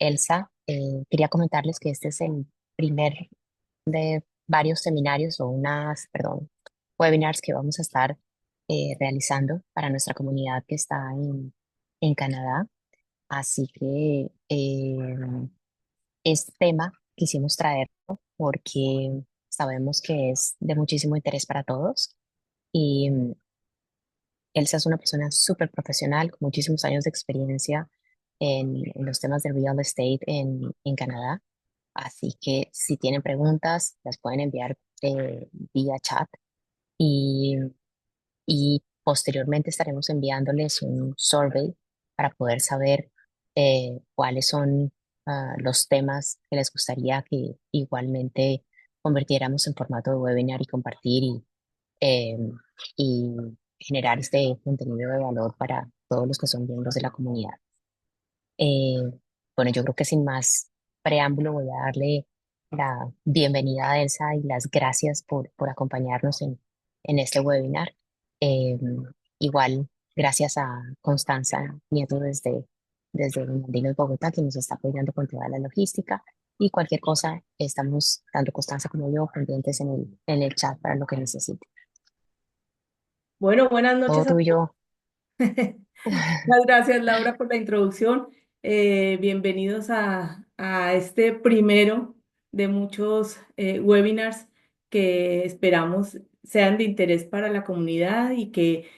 Elsa. Quería comentarles que este es el primer de varios seminarios o webinars que vamos a estar realizando para nuestra comunidad que está en Canadá. Así que este tema quisimos traerlo porque sabemos que es de muchísimo interés para todos y Elsa es una persona súper profesional con muchísimos años de experiencia en los temas de real estate en Canadá. Así que si tienen preguntas, las pueden enviar vía chat y, y posteriormente estaremos enviándoles un survey para poder saber cuáles son los temas que les gustaría que igualmente convirtiéramos en formato de webinar y compartir eh, y generar este contenido de valor para todos los que son miembros de la comunidad. Eh, bueno, yo creo que sin más preámbulo voy a darle la bienvenida a Elsa y las gracias por acompañarnos en este webinar. Eh, Igual, gracias a Constanza Nieto desde Mandinos, Bogotá, que nos está apoyando con toda la logística. Y cualquier cosa, estamos, tanto Constanza como yo, pendientes en el chat para lo que necesite. Bueno, buenas Todo noches a todos. tuyo. Muchas gracias, Laura, por la introducción. Bienvenidos a este primero de muchos webinars que esperamos sean de interés para la comunidad y que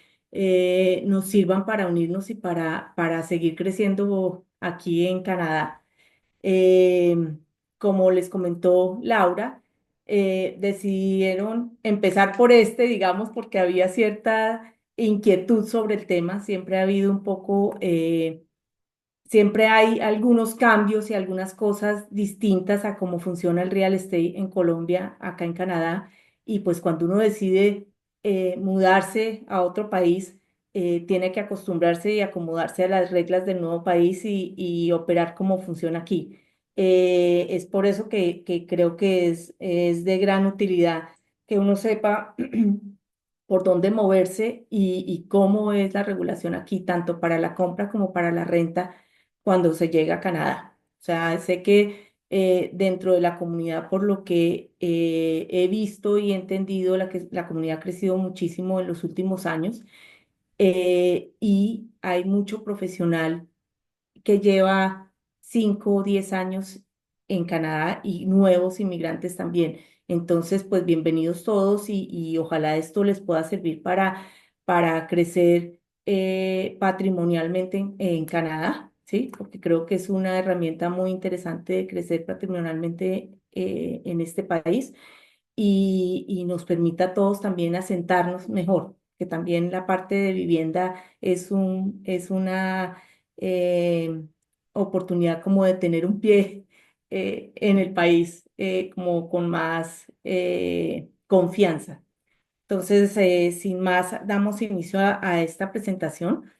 nos sirvan para unirnos y para seguir creciendo aquí en Canadá. Eh, Como les comentó Laura, decidieron empezar por este, digamos, porque había cierta inquietud sobre el tema. Siempre ha habido un poco, siempre hay algunos cambios y algunas cosas distintas a cómo funciona el real estate en Colombia, acá en Canadá. Y pues cuando uno decide mudarse a otro país, tiene que acostumbrarse y acomodarse a las reglas del nuevo país y operar como funciona aquí. Es por eso que creo que es de gran utilidad que uno sepa por dónde moverse y cómo es la regulación aquí, tanto para la compra como para la renta cuando se llega a Canadá. O sea, sé que dentro de la comunidad, por lo que he visto y entendido, la comunidad ha crecido muchísimo en los últimos años y hay mucho profesional que lleva 5 o 10 años en Canadá y nuevos inmigrantes también. Entonces, pues bienvenidos todos y ojalá esto les pueda servir para crecer patrimonialmente en Canadá, ¿sí? Porque creo que es una herramienta muy interesante de crecer patrimonialmente en este país y nos permita a todos también asentarnos mejor, que también la parte de vivienda es una eh, oportunidad como de tener un pie en el país, como con más confianza. Entonces, sin más, damos inicio a esta presentación.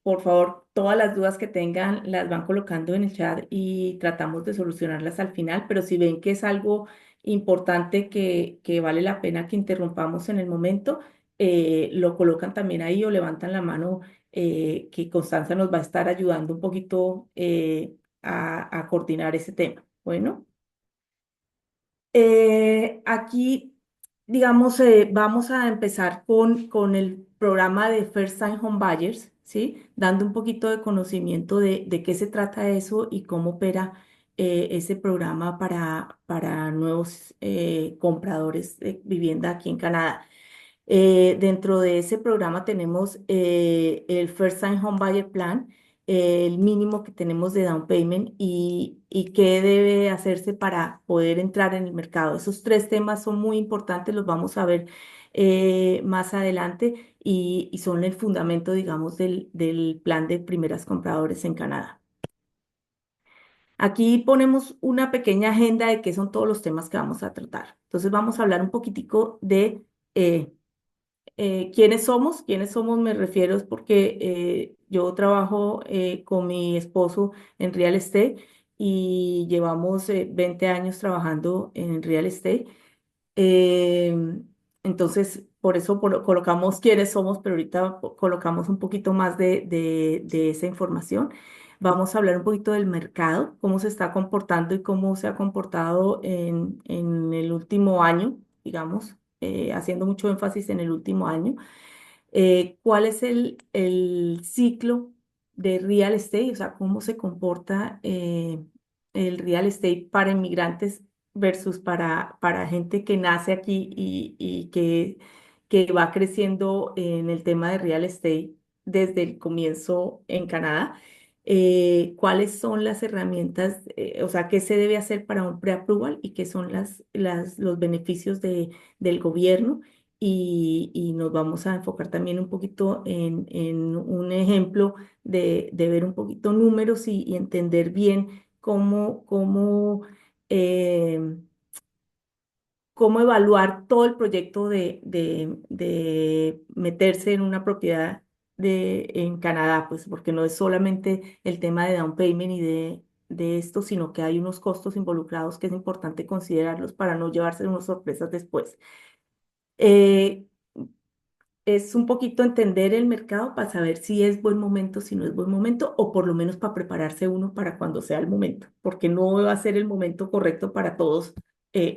Por favor, todas las dudas que tengan las van colocando en el chat y tratamos de solucionarlas al final, pero si ven que es algo importante que vale la pena que interrumpamos en el momento, lo colocan también ahí o levantan la mano, que Constanza nos va a estar ayudando un poquito a coordinar ese tema. Bueno. Aquí, digamos, vamos a empezar con el programa de First Time Home Buyers, ¿sí? Dando un poquito de conocimiento de qué se trata eso y cómo opera ese programa para nuevos compradores de vivienda aquí en Canadá. Dentro de ese programa tenemos el First Time Home Buyer Plan, el mínimo que tenemos de down payment y qué debe hacerse para poder entrar en el mercado. Esos tres temas son muy importantes, los vamos a ver más adelante y son el fundamento, digamos, del plan de primeras compradores en Canadá. Aquí ponemos una pequeña agenda de qué son todos los temas que vamos a tratar. Entonces vamos a hablar un poquitico de ¿quiénes somos? ¿Quiénes somos? Me refiero es porque yo trabajo con mi esposo en real estate y llevamos 20 años trabajando en real estate. Entonces, por eso colocamos quiénes somos, pero ahorita colocamos un poquito más de esa información. Vamos a hablar un poquito del mercado, cómo se está comportando y cómo se ha comportado en el último año, digamos, haciendo mucho énfasis en el último año. ¿Cuál es el ciclo de real estate? O sea, cómo se comporta el real estate para inmigrantes versus para gente que nace aquí y que va creciendo en el tema de real estate desde el comienzo en Canadá. ¿Cuáles son las herramientas, o sea, qué se debe hacer para un pre-approval y qué son los beneficios del gobierno? Y nos vamos a enfocar también un poquito en un ejemplo de ver un poquito números y entender bien eh, cómo evaluar todo el proyecto de meterse en una propiedad en Canadá, pues porque no es solamente el tema de down payment y de esto, sino que hay unos costos involucrados que es importante considerarlos para no llevarse unas sorpresas después. Eh, es un poquito entender el mercado para saber si es buen momento, si no es buen momento, o por lo menos para prepararse uno para cuando sea el momento, porque no va a ser el momento correcto para todos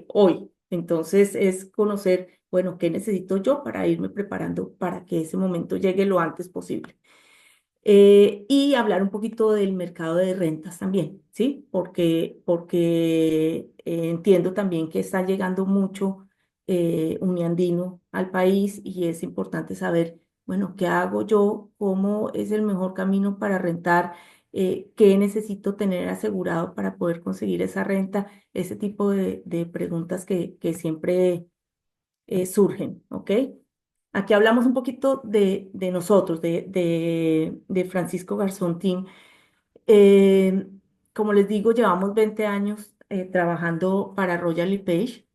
hoy. Entonces es conocer, bueno, qué necesito yo para irme preparando para que ese momento llegue lo antes posible. Y hablar un poquito del mercado de rentas también, ¿sí? Porque entiendo también que está llegando mucho uniandino al país y es importante saber, bueno, ¿qué hago yo? ¿Cómo es el mejor camino para rentar? ¿Qué necesito tener asegurado para poder conseguir esa renta? Ese tipo de preguntas que siempre surgen, ¿ok? Aquí hablamos un poquito de nosotros, de Francisco Garzón Team. Eh, Como les digo, llevamos 20 años trabajando para Royal LePage.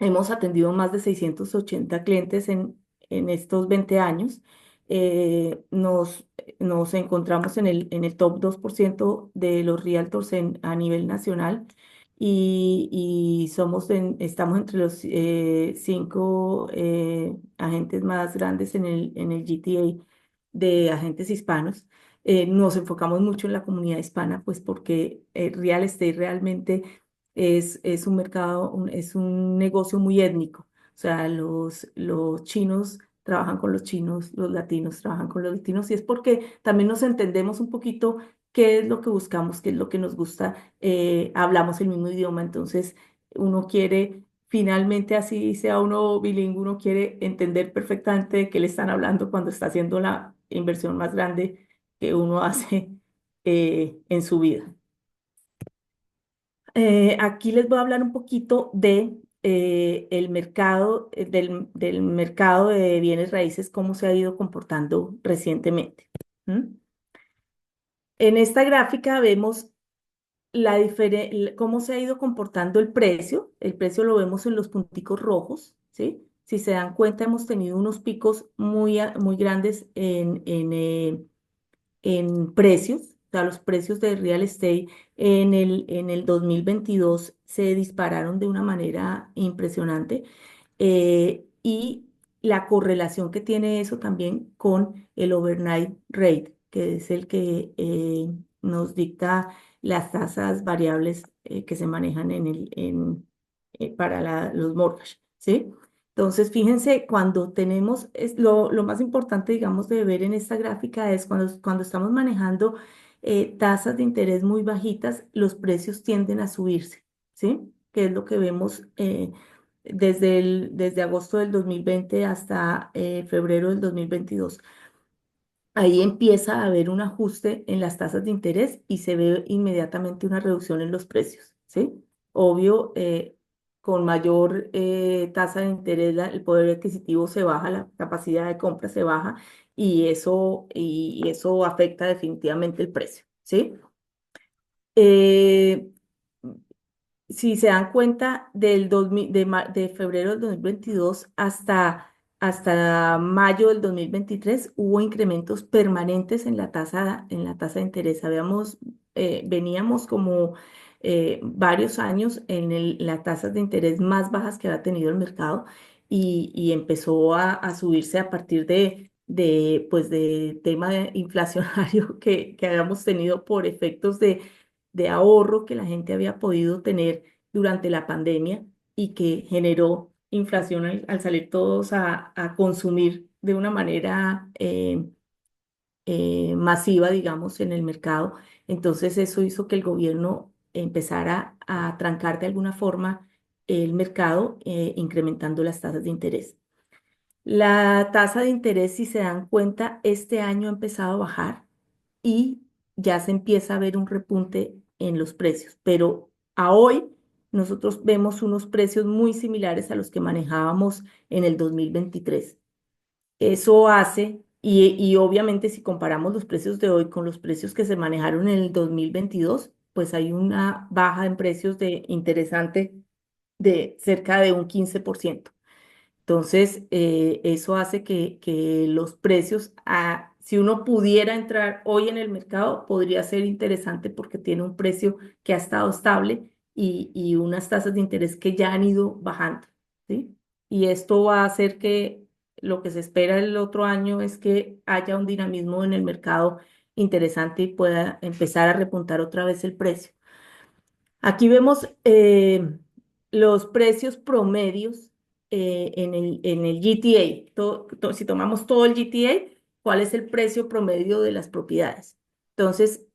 Hemos atendido más de 680 clientes en estos 20 años. Nos encontramos en el top 2% de los realtors a nivel nacional y estamos entre los cinco agentes más grandes en el GTA de agentes hispanos. Nos enfocamos mucho en la comunidad hispana, pues porque real estate realmente es un mercado, es un negocio muy étnico. O sea, los chinos trabajan con los chinos, los latinos trabajan con los latinos, y es porque también nos entendemos un poquito qué es lo que buscamos, qué es lo que nos gusta, hablamos el mismo idioma, entonces uno quiere, finalmente así sea uno bilingüe, uno quiere entender perfectamente de qué le están hablando cuando está haciendo la inversión más grande que uno hace en su vida. Aquí les voy a hablar un poquito de el mercado, del mercado de bienes raíces, cómo se ha ido comportando recientemente. ¿Mm? En esta gráfica vemos cómo se ha ido comportando el precio. El precio lo vemos en los punticos rojos, ¿sí? Si se dan cuenta, hemos tenido unos picos muy grandes en precios, o sea, los precios de real estate en el 2022 se dispararon de una manera impresionante, y la correlación que tiene eso también con el overnight rate, que es el que nos dicta las tasas variables que se manejan para los mortgage, ¿sí? Entonces, fíjense, cuando tenemos, lo más importante, digamos, de ver en esta gráfica es cuando estamos manejando tasas de interés muy bajitas, los precios tienden a subirse, ¿sí? Que es lo que vemos desde agosto del 2020 hasta febrero del 2022. Ahí empieza a haber un ajuste en las tasas de interés y se ve inmediatamente una reducción en los precios, ¿sí? Obvio, con mayor tasa de interés, el poder adquisitivo se baja, la capacidad de compra se baja y eso afecta definitivamente el precio, ¿sí? Eh, si se dan cuenta, del 2000 de febrero del 2022 hasta mayo del 2023 hubo incrementos permanentes en la tasa de interés. Veníamos como varios años las tasas de interés más bajas que había tenido el mercado y empezó a subirse a partir pues de tema inflacionario que habíamos tenido por efectos de ahorro que la gente había podido tener durante la pandemia y que generó inflación al salir todos a consumir de una manera masiva, digamos, en el mercado. Entonces eso hizo que el gobierno empezara a trancar de alguna forma el mercado, incrementando las tasas de interés. La tasa de interés, si se dan cuenta, este año ha empezado a bajar y ya se empieza a ver un repunte en los precios, pero a hoy nosotros vemos unos precios muy similares a los que manejábamos en el 2023. Eso hace, y obviamente si comparamos los precios de hoy con los precios que se manejaron en el 2022, pues hay una baja en precios de interesante de cerca de un 15%. Entonces, eso hace que los precios, si uno pudiera entrar hoy en el mercado, podría ser interesante porque tiene un precio que ha estado estable y unas tasas de interés que ya han ido bajando, ¿sí? Y esto va a hacer que lo que se espera el otro año es que haya un dinamismo en el mercado interesante y pueda empezar a repuntar otra vez el precio. Aquí vemos los precios promedios en el GTA. Si tomamos todo el GTA, ¿cuál es el precio promedio de las propiedades? Entonces,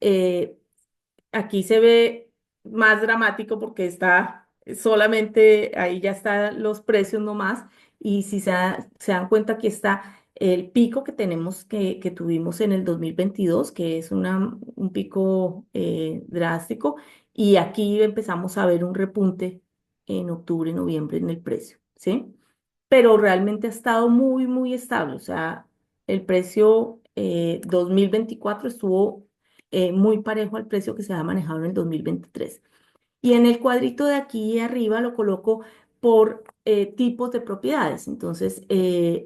aquí se ve más dramático porque está solamente, ahí ya están los precios nomás, y si se dan cuenta, aquí está el pico que tenemos, que tuvimos en el 2022, que es un pico drástico, y aquí empezamos a ver un repunte en octubre, noviembre en el precio, ¿sí? Pero realmente ha estado muy, muy estable, o sea, el precio 2024 estuvo muy parejo al precio que se ha manejado en el 2023. Y en el cuadrito de aquí arriba lo coloco por tipos de propiedades. Entonces,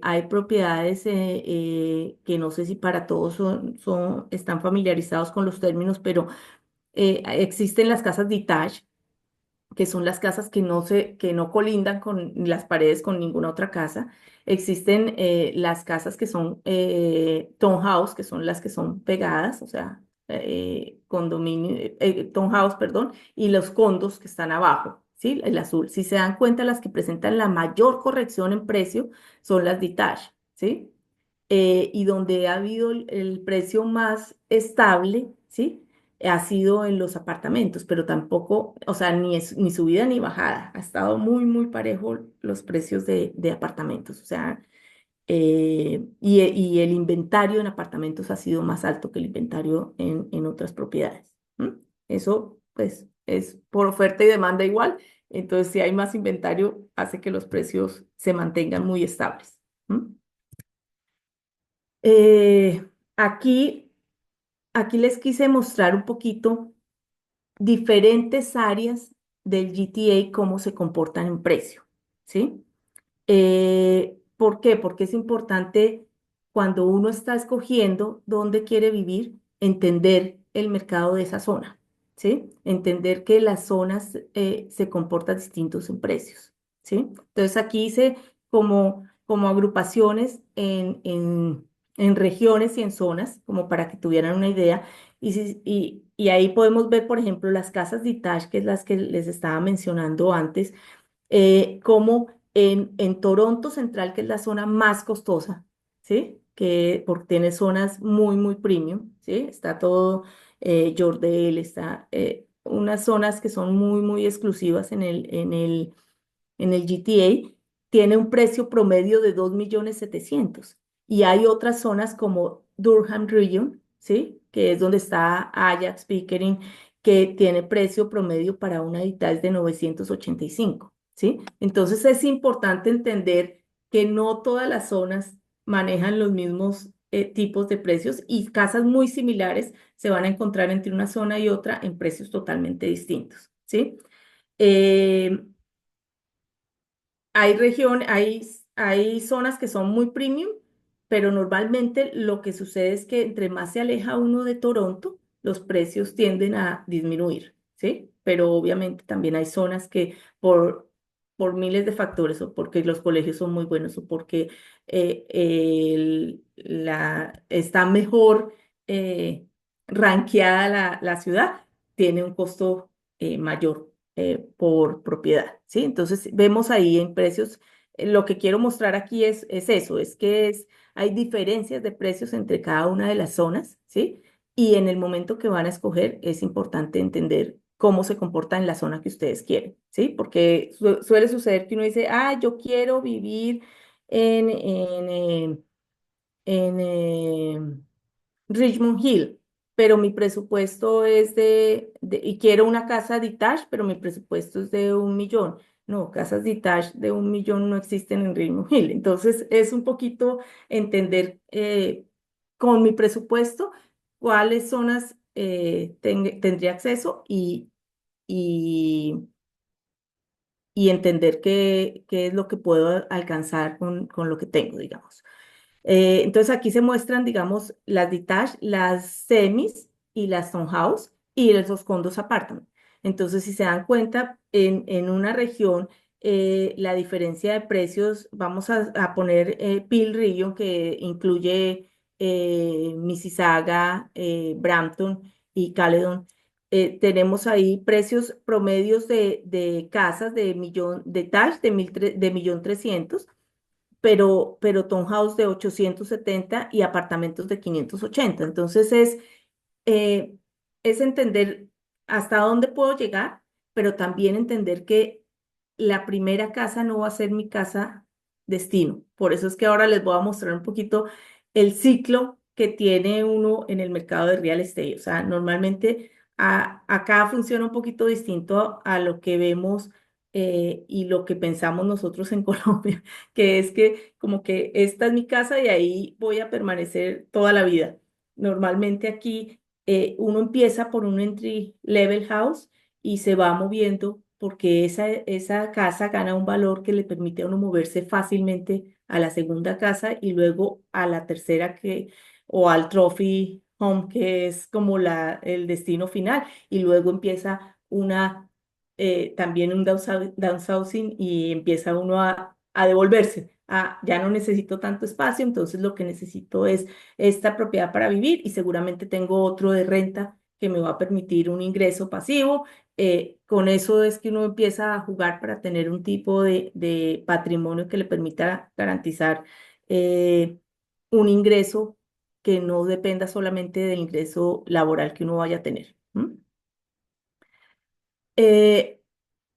hay propiedades que no sé si para todos están familiarizados con los términos, pero existen las casas detached, que son las casas que no colindan con las paredes con ninguna otra casa. Existen las casas que son townhouse, que son las que son pegadas, o sea, townhouse, perdón, y los condos que están abajo, ¿sí? El azul. Si se dan cuenta, las que presentan la mayor corrección en precio son las detached, ¿sí? Y donde ha habido el precio más estable, ¿sí? Ha sido en los apartamentos, pero tampoco, o sea, ni subida ni bajada. Ha estado muy, muy parejo los precios de apartamentos, o sea, y el inventario en apartamentos ha sido más alto que el inventario en otras propiedades. ¿M? Eso, pues, es por oferta y demanda igual. Entonces, si hay más inventario, hace que los precios se mantengan muy estables. ¿M? Eh, aquí, aquí les quise mostrar un poquito diferentes áreas del GTA, cómo se comportan en precio, ¿sí? ¿Por qué? Porque es importante cuando uno está escogiendo dónde quiere vivir, entender el mercado de esa zona, ¿sí? Entender que las zonas se comportan distintos en precios, ¿sí? Entonces aquí hice como agrupaciones en regiones y en zonas, como para que tuvieran una idea. Y ahí podemos ver, por ejemplo, las casas detached, que es las que les estaba mencionando antes, como en Toronto Central, que es la zona más costosa, ¿sí? Que porque tiene zonas muy, muy premium, ¿sí? Está todo Jordel, está unas zonas que son muy, muy exclusivas en el GTA, tiene un precio promedio de 2.700.000. Y hay otras zonas como Durham Region, ¿sí? Que es donde está Ajax, Pickering, que tiene precio promedio para una detached de 985, ¿sí? Entonces es importante entender que no todas las zonas manejan los mismos tipos de precios, y casas muy similares se van a encontrar entre una zona y otra en precios totalmente distintos, ¿sí? Eh, hay zonas que son muy premium, pero normalmente lo que sucede es que entre más se aleja uno de Toronto, los precios tienden a disminuir, ¿sí? Pero obviamente también hay zonas que por miles de factores, o porque los colegios son muy buenos, o porque está mejor rankeada la ciudad, tiene un costo mayor por propiedad, ¿sí? Entonces, vemos ahí en precios, lo que quiero mostrar aquí es eso, hay diferencias de precios entre cada una de las zonas, ¿sí? Y en el momento que van a escoger, es importante entender cómo se comporta en la zona que ustedes quieren, ¿sí? Porque suele suceder que uno dice, ah, yo quiero vivir en, en, eh, en Richmond Hill, pero mi presupuesto es y quiero una casa detached, pero mi presupuesto es de 1 millón. No, casas detached de 1 millón no existen en Richmond Hill. Entonces, es un poquito entender con mi presupuesto cuáles zonas tendría acceso y, y entender qué es lo que puedo alcanzar con lo que tengo, digamos. Entonces aquí se muestran, digamos, las detached, las semis y las townhouse y los condos apartment. Entonces, si se dan cuenta, en una región, la diferencia de precios, vamos a poner Peel Region, que incluye Mississauga, Brampton y Caledon. Tenemos ahí precios promedios de casas de millón, detached de 1.300.000, pero townhouse de 870 y apartamentos de 580. Entonces eh, es entender hasta dónde puedo llegar, pero también entender que la primera casa no va a ser mi casa destino. Por eso es que ahora les voy a mostrar un poquito el ciclo que tiene uno en el mercado de real estate. O sea, normalmente acá funciona un poquito distinto a lo que vemos y lo que pensamos nosotros en Colombia, que es que como que esta es mi casa y ahí voy a permanecer toda la vida. Normalmente aquí uno empieza por un entry level house y se va moviendo porque esa casa gana un valor que le permite a uno moverse fácilmente a la segunda casa y luego a la tercera o al trophy home, que es como el destino final. Y luego empieza también un downsizing y empieza uno a devolverse. Ya no necesito tanto espacio, entonces lo que necesito es esta propiedad para vivir y seguramente tengo otro de renta que me va a permitir un ingreso pasivo. Con eso es que uno empieza a jugar para tener un tipo de patrimonio que le permita garantizar eh, un ingreso que no dependa solamente del ingreso laboral que uno vaya a tener. ¿M? Eh,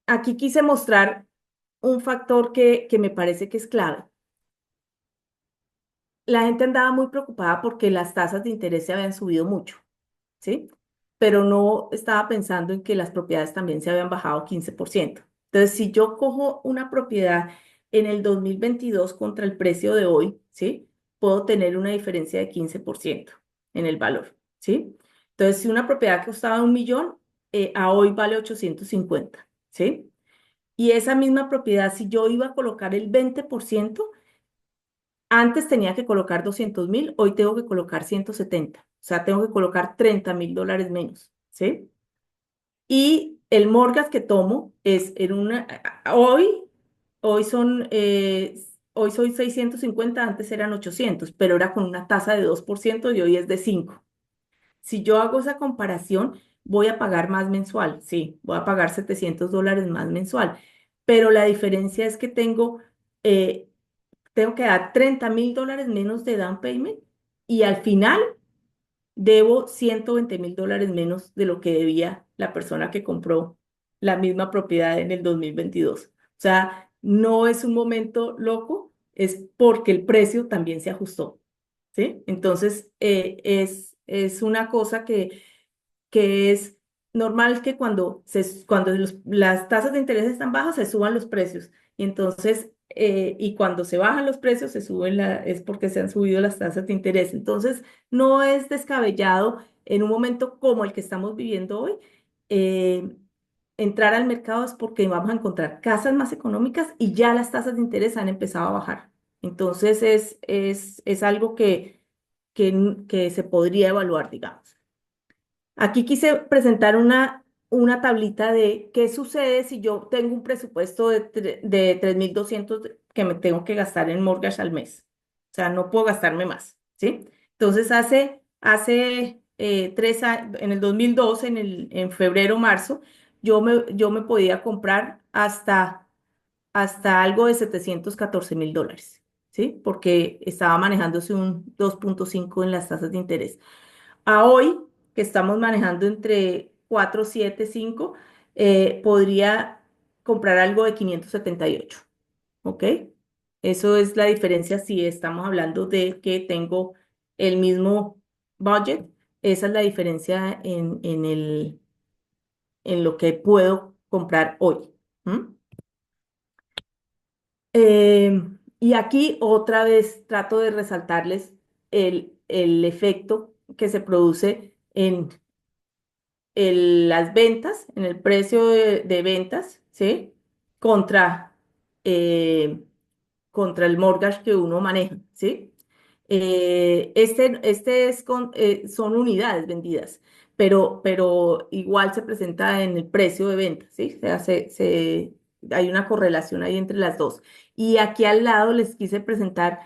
Aquí quise mostrar un factor que me parece que es clave. La gente andaba muy preocupada porque las tasas de interés se habían subido mucho, ¿sí? Pero no estaba pensando en que las propiedades también se habían bajado 15%. Entonces, si yo cojo una propiedad en el 2022 contra el precio de hoy, ¿sí? Puedo tener una diferencia de 15% en el valor, ¿sí? Entonces, si una propiedad que costaba 1 millón, a hoy vale 850, ¿sí? Y esa misma propiedad, si yo iba a colocar el 20%, antes tenía que colocar 200.000, hoy tengo que colocar 170. O sea, tengo que colocar $30.000 menos, ¿sí? Y el mortgage que tomo es hoy soy 650, antes eran 800, pero era con una tasa de 2% y hoy es de 5. Si yo hago esa comparación, voy a pagar más mensual, sí, voy a pagar $700 más mensual, pero la diferencia es que eh, tengo que dar $30.000 menos de down payment y al final debo $120.000 menos de lo que debía la persona que compró la misma propiedad en el 2022. O sea, no es un momento loco, es porque el precio también se ajustó, ¿sí? Entonces, es una cosa que es normal que cuando las tasas de interés están bajas, se suban los precios. Y entonces, y cuando se bajan los precios, es porque se han subido las tasas de interés. Entonces, no es descabellado en un momento como el que estamos viviendo hoy, eh, entrar al mercado es porque vamos a encontrar casas más económicas y ya las tasas de interés han empezado a bajar. Entonces, es algo que se podría evaluar, digamos. Aquí quise presentar una tablita de qué sucede si yo tengo un presupuesto de 3.200 que me tengo que gastar en mortgage al mes. O sea, no puedo gastarme más, ¿sí? Entonces, hace 3 años, en el 2012, en febrero, marzo, yo me podía comprar hasta algo de 714.000 dólares, ¿sí? Porque estaba manejándose un 2,5 en las tasas de interés. A hoy, que estamos manejando entre 4, 7, 5, podría comprar algo de 578, ¿ok? Eso es la diferencia si estamos hablando de que tengo el mismo budget. Esa es la diferencia en lo que puedo comprar hoy. ¿M? Y aquí otra vez trato de resaltarles el efecto que se produce las ventas, en el precio de ventas, ¿sí? Contra, eh, contra el mortgage que uno maneja, ¿sí? Son unidades vendidas, pero igual se presenta en el precio de venta, ¿sí? O sea, hay una correlación ahí entre las dos. Y aquí al lado les quise presentar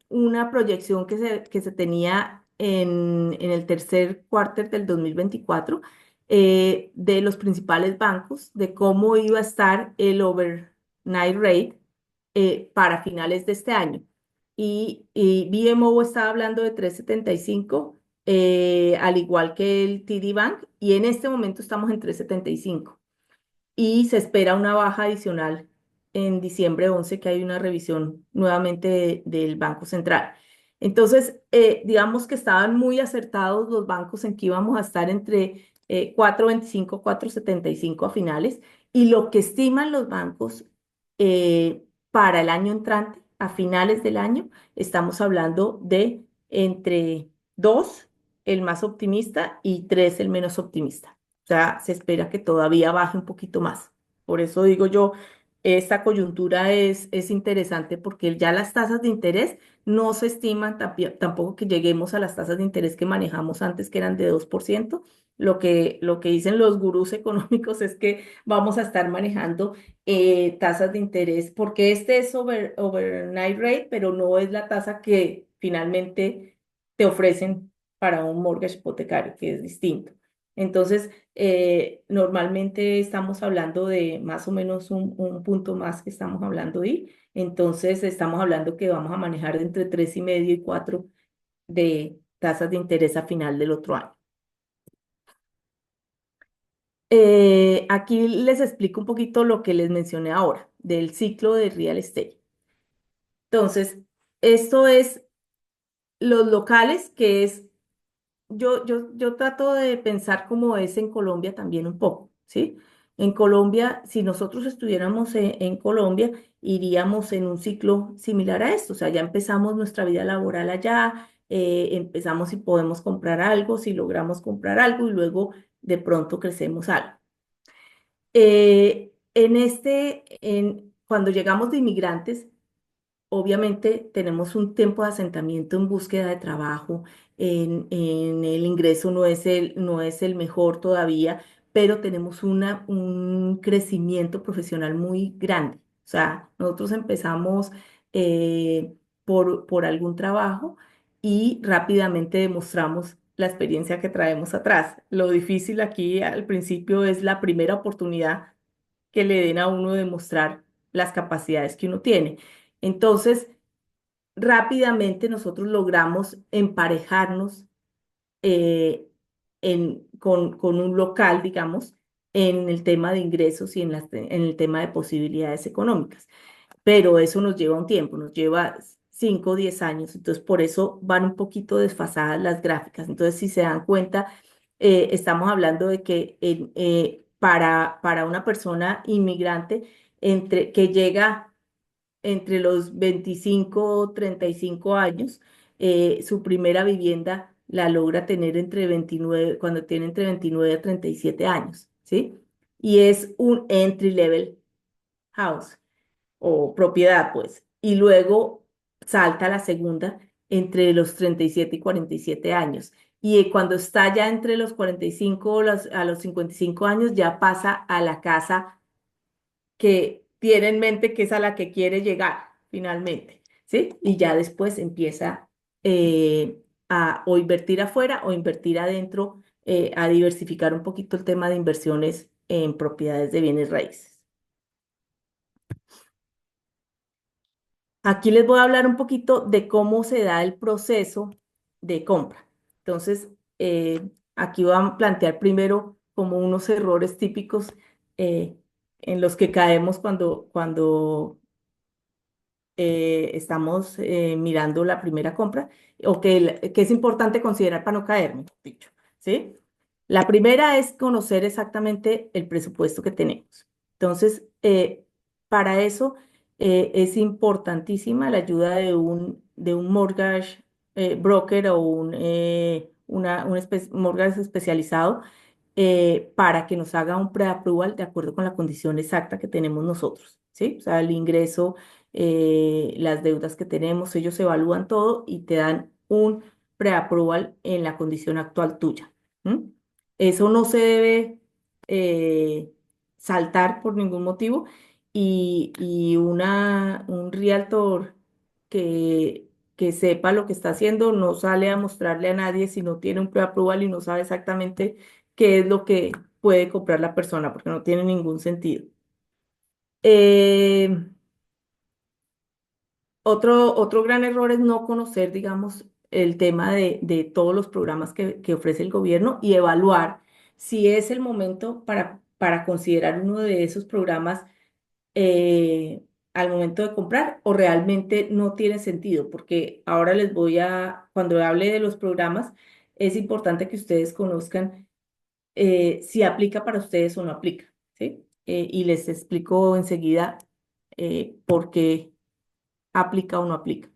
una proyección que se tenía en el tercer cuarto del 2024 de los principales bancos, de cómo iba a estar el overnight rate para finales de este año. Y BMO estaba hablando de 3,75, al igual que el TD Bank, y en este momento estamos en 3,75 y se espera una baja adicional en diciembre 11, que hay una revisión nuevamente del Banco Central. Entonces, digamos que estaban muy acertados los bancos en que íbamos a estar entre 4,25, 4,75 a finales, y lo que estiman los bancos para el año entrante, a finales del año, estamos hablando de entre 2 el más optimista, y 3 el menos optimista. O sea, se espera que todavía baje un poquito más. Por eso digo yo, esta coyuntura es interesante porque ya las tasas de interés no se estiman tampoco que lleguemos a las tasas de interés que manejamos antes, que eran de 2%. Lo que dicen los gurús económicos es que vamos a estar manejando tasas de interés, porque este es overnight rate, pero no es la tasa que finalmente te ofrecen para un mortgage hipotecario, que es distinto. Entonces, normalmente estamos hablando de más o menos un punto más que estamos hablando ahí. Entonces, estamos hablando que vamos a manejar entre 3,5 y 4 de tasas de interés a final del otro año. Aquí les explico un poquito lo que les mencioné ahora del ciclo de real estate. Entonces, esto es los locales, que es yo trato de pensar como es en Colombia también un poco, ¿sí? En Colombia, si nosotros estuviéramos en Colombia, iríamos en un ciclo similar a esto. O sea, ya empezamos nuestra vida laboral allá, empezamos si podemos comprar algo, si logramos comprar algo, y luego de pronto crecemos algo. Cuando llegamos de inmigrantes, obviamente tenemos un tiempo de asentamiento en búsqueda de trabajo, en el ingreso no es el mejor todavía, pero tenemos un crecimiento profesional muy grande. O sea, nosotros empezamos por algún trabajo y rápidamente demostramos la experiencia que traemos atrás. Lo difícil aquí al principio es la primera oportunidad que le den a uno de mostrar las capacidades que uno tiene. Entonces, rápidamente nosotros logramos emparejarnos con un local, digamos, en el tema de ingresos y en el tema de posibilidades económicas. Pero eso nos lleva un tiempo, nos lleva 5 o 10 años. Entonces, por eso van un poquito desfasadas las gráficas. Entonces, si se dan cuenta, estamos hablando de que para una persona inmigrante que llega entre los 25 35 años, su primera vivienda la logra tener cuando tiene entre 29 a 37 años, ¿sí? Y es un entry level house o propiedad, pues. Y luego salta a la segunda entre los 37 y 47 años. y cuando está ya entre los 45 o a los 55 años, ya pasa a la casa que tiene en mente que es a la que quiere llegar finalmente, ¿sí? Y ya después empieza a o invertir afuera o invertir adentro, a diversificar un poquito el tema de inversiones en propiedades de bienes raíces. Aquí les voy a hablar un poquito de cómo se da el proceso de compra. Entonces, aquí voy a plantear primero como unos errores típicos eh, en los que caemos cuando estamos mirando la primera compra o que es importante considerar para no caer, mejor dicho, ¿sí? La primera es conocer exactamente el presupuesto que tenemos. Entonces, para eso es importantísima la ayuda de un mortgage broker o un mortgage especializado para que nos haga un pre-approval de acuerdo con la condición exacta que tenemos nosotros, ¿sí? O sea, el ingreso, las deudas que tenemos, ellos evalúan todo y te dan un pre-approval en la condición actual tuya. ¿M? Eso no se debe eh, saltar por ningún motivo y un realtor que sepa lo que está haciendo no sale a mostrarle a nadie si no tiene un pre-approval y no sabe exactamente qué es lo que puede comprar la persona, porque no tiene ningún sentido. Eh, otro gran error es no conocer, digamos, el tema de todos los programas que ofrece el gobierno y evaluar si es el momento para considerar uno de esos programas al momento de comprar o realmente no tiene sentido, porque ahora cuando hable de los programas, es importante que ustedes conozcan si aplica para ustedes o no aplica, ¿sí? Y les explico enseguida por qué aplica o no aplica.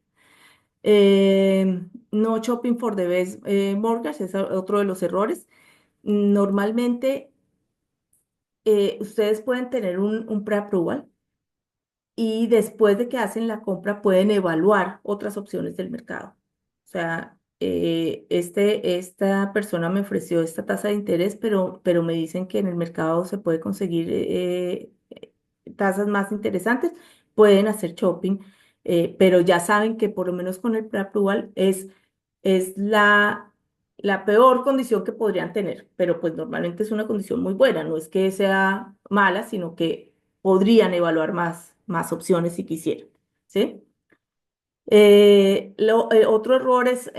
No shopping for the best mortgage es otro de los errores. Normalmente ustedes pueden tener un pre-approval y después de que hacen la compra pueden evaluar otras opciones del mercado. O sea, esta persona me ofreció esta tasa de interés, pero me dicen que en el mercado se puede conseguir tasas más interesantes, pueden hacer shopping, pero ya saben que por lo menos con el pre-approval es la peor condición que podrían tener, pero pues normalmente es una condición muy buena, no es que sea mala, sino que podrían evaluar más opciones si quisieran, ¿sí? Otro error es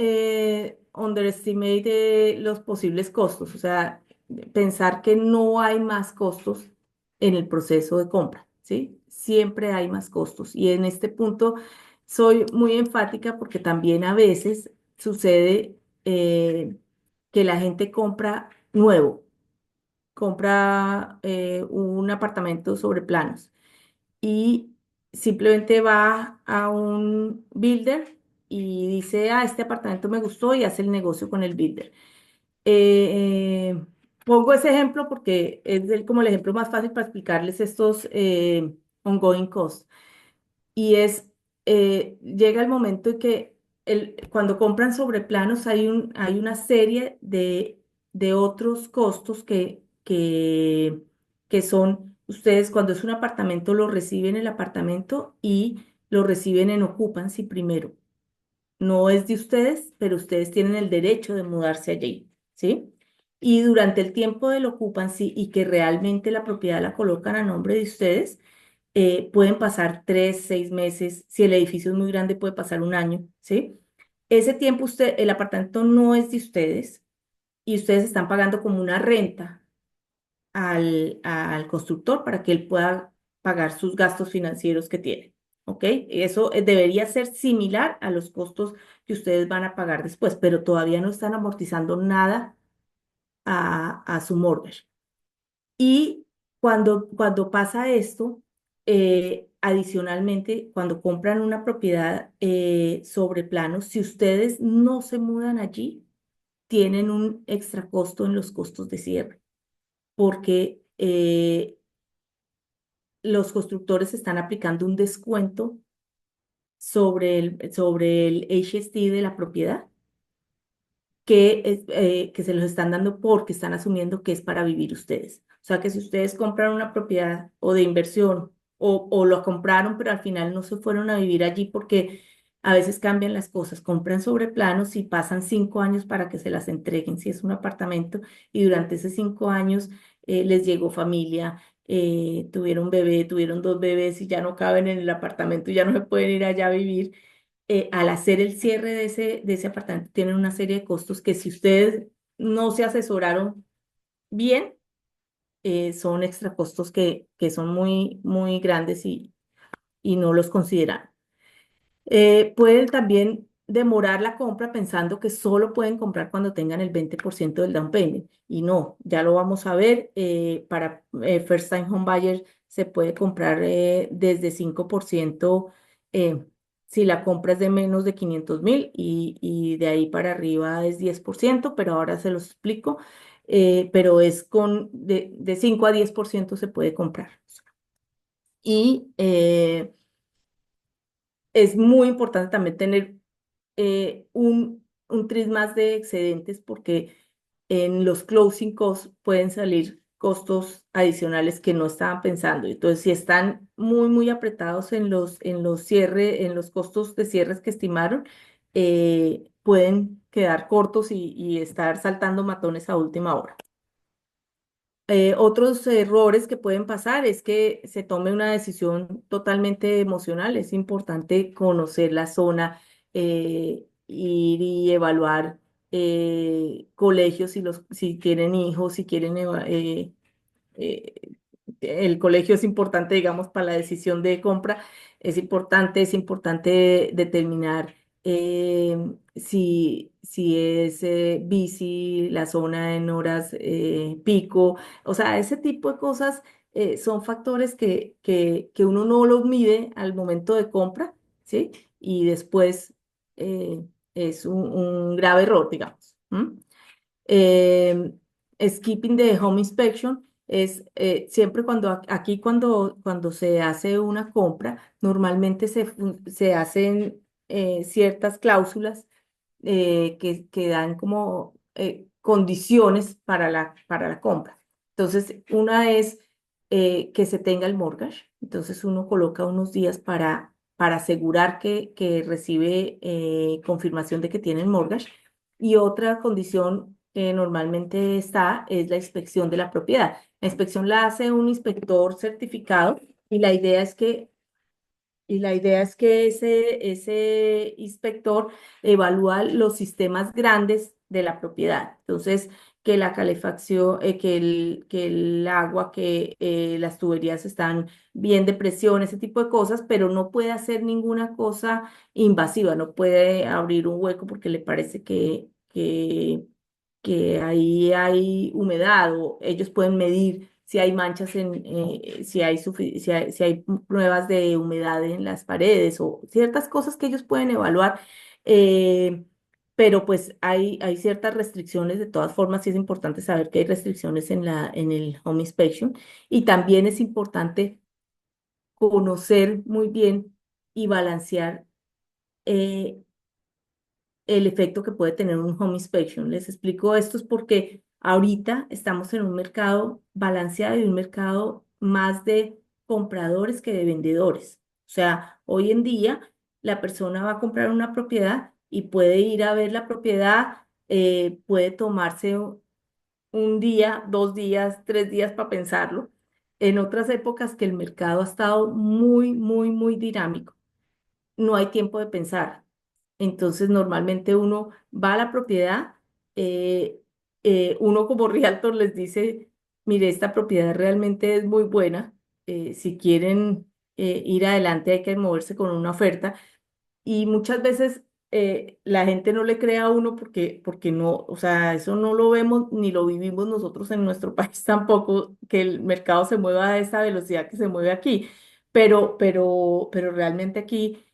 underestimate los posibles costos, o sea, pensar que no hay más costos en el proceso de compra, ¿sí? Siempre hay más costos. Y en este punto soy muy enfática porque también a veces sucede que la gente compra nuevo, compra un apartamento sobre planos y simplemente va a un builder y dice, ah, este apartamento me gustó y hace el negocio con el builder. Eh, Pongo ese ejemplo porque es como el ejemplo más fácil para explicarles estos ongoing costs. Y llega el momento en que cuando compran sobre planos hay una serie de otros costos que son, ustedes cuando es un apartamento lo reciben en el apartamento y lo reciben en occupancy primero. No es de ustedes, pero ustedes tienen el derecho de mudarse allí, ¿sí? Y durante el tiempo del occupancy y que realmente la propiedad la colocan a nombre de ustedes, pueden pasar 3, 6 meses. Si el edificio es muy grande, puede pasar un año, ¿sí? Ese tiempo el apartamento no es de ustedes y ustedes están pagando como una renta al constructor para que él pueda pagar sus gastos financieros que tiene. ¿Ok? Eso debería ser similar a los costos que ustedes van a pagar después, pero todavía no están amortizando nada a su mortgage. Y cuando pasa esto, adicionalmente, cuando compran una propiedad sobre planos, si ustedes no se mudan allí, tienen un extra costo en los costos de cierre, porque los constructores están aplicando un descuento sobre el HST de la propiedad que se los están dando porque están asumiendo que es para vivir ustedes. O sea que si ustedes compran una propiedad o de inversión o lo compraron, pero al final no se fueron a vivir allí porque a veces cambian las cosas, compran sobre planos y pasan 5 años para que se las entreguen, si es un apartamento, y durante esos 5 años les llegó familia, tuvieron bebé, tuvieron dos bebés y ya no caben en el apartamento, ya no se pueden ir allá a vivir. Al hacer el cierre de ese apartamento tienen una serie de costos que si ustedes no se asesoraron bien, son extra costos que son muy, muy grandes y no los consideran. Pueden también demorar la compra pensando que solo pueden comprar cuando tengan el 20% del down payment. Y no, ya lo vamos a ver. Para first time home buyer se puede comprar desde 5% eh, si la compra es de menos de 500.000 y de ahí para arriba es 10%, pero ahora se los explico. Pero es de 5 a 10% se puede comprar. Y es muy importante también tener un tris más de excedentes porque en los closing costs pueden salir costos adicionales que no estaban pensando. Entonces, si están muy, muy apretados en los costos de cierres que estimaron, pueden quedar cortos y estar saltando matones a última hora. Otros errores que pueden pasar es que se tome una decisión totalmente emocional. Es importante conocer la zona, ir y evaluar colegios si tienen hijos, si quieren eh, el colegio es importante, digamos, para la decisión de compra. Es importante determinar si es bici, la zona en horas pico, o sea, ese tipo de cosas son factores que uno no los mide al momento de compra, ¿sí? Y después es un grave error, digamos. ¿M? Eh, Skipping the home inspection es siempre cuando se hace una compra, normalmente se hacen ciertas cláusulas que dan como condiciones para la compra. Entonces, una es que se tenga el mortgage. Entonces, uno coloca unos días para asegurar que recibe confirmación de que tiene el mortgage. Y otra condición que normalmente está es la inspección de la propiedad. La inspección la hace un inspector certificado y la idea es que ese inspector evalúa los sistemas grandes de la propiedad. Entonces, que la calefacción, que el agua, que las tuberías están bien de presión, ese tipo de cosas, pero no puede hacer ninguna cosa invasiva, no puede abrir un hueco porque le parece que ahí hay humedad o ellos pueden medir si hay manchas si hay pruebas de humedad en las paredes o ciertas cosas que ellos pueden evaluar. eh, pero pues hay ciertas restricciones, de todas formas, sí es importante saber que hay restricciones en el home inspection y también es importante conocer muy bien y balancear eh, el efecto que puede tener un home inspection. Les explico esto es porque ahorita estamos en un mercado balanceado y un mercado más de compradores que de vendedores. O sea, hoy en día la persona va a comprar una propiedad y puede ir a ver la propiedad, puede tomarse un día, 2 días, 3 días para pensarlo. En otras épocas que el mercado ha estado muy, muy, muy dinámico, no hay tiempo de pensar. Entonces, normalmente uno va a la propiedad, eh, uno como realtor les dice, mire, esta propiedad realmente es muy buena, si quieren ir adelante hay que moverse con una oferta y muchas veces la gente no le cree a uno porque no, o sea, eso no lo vemos ni lo vivimos nosotros en nuestro país tampoco, que el mercado se mueva a esa velocidad que se mueve aquí, pero realmente aquí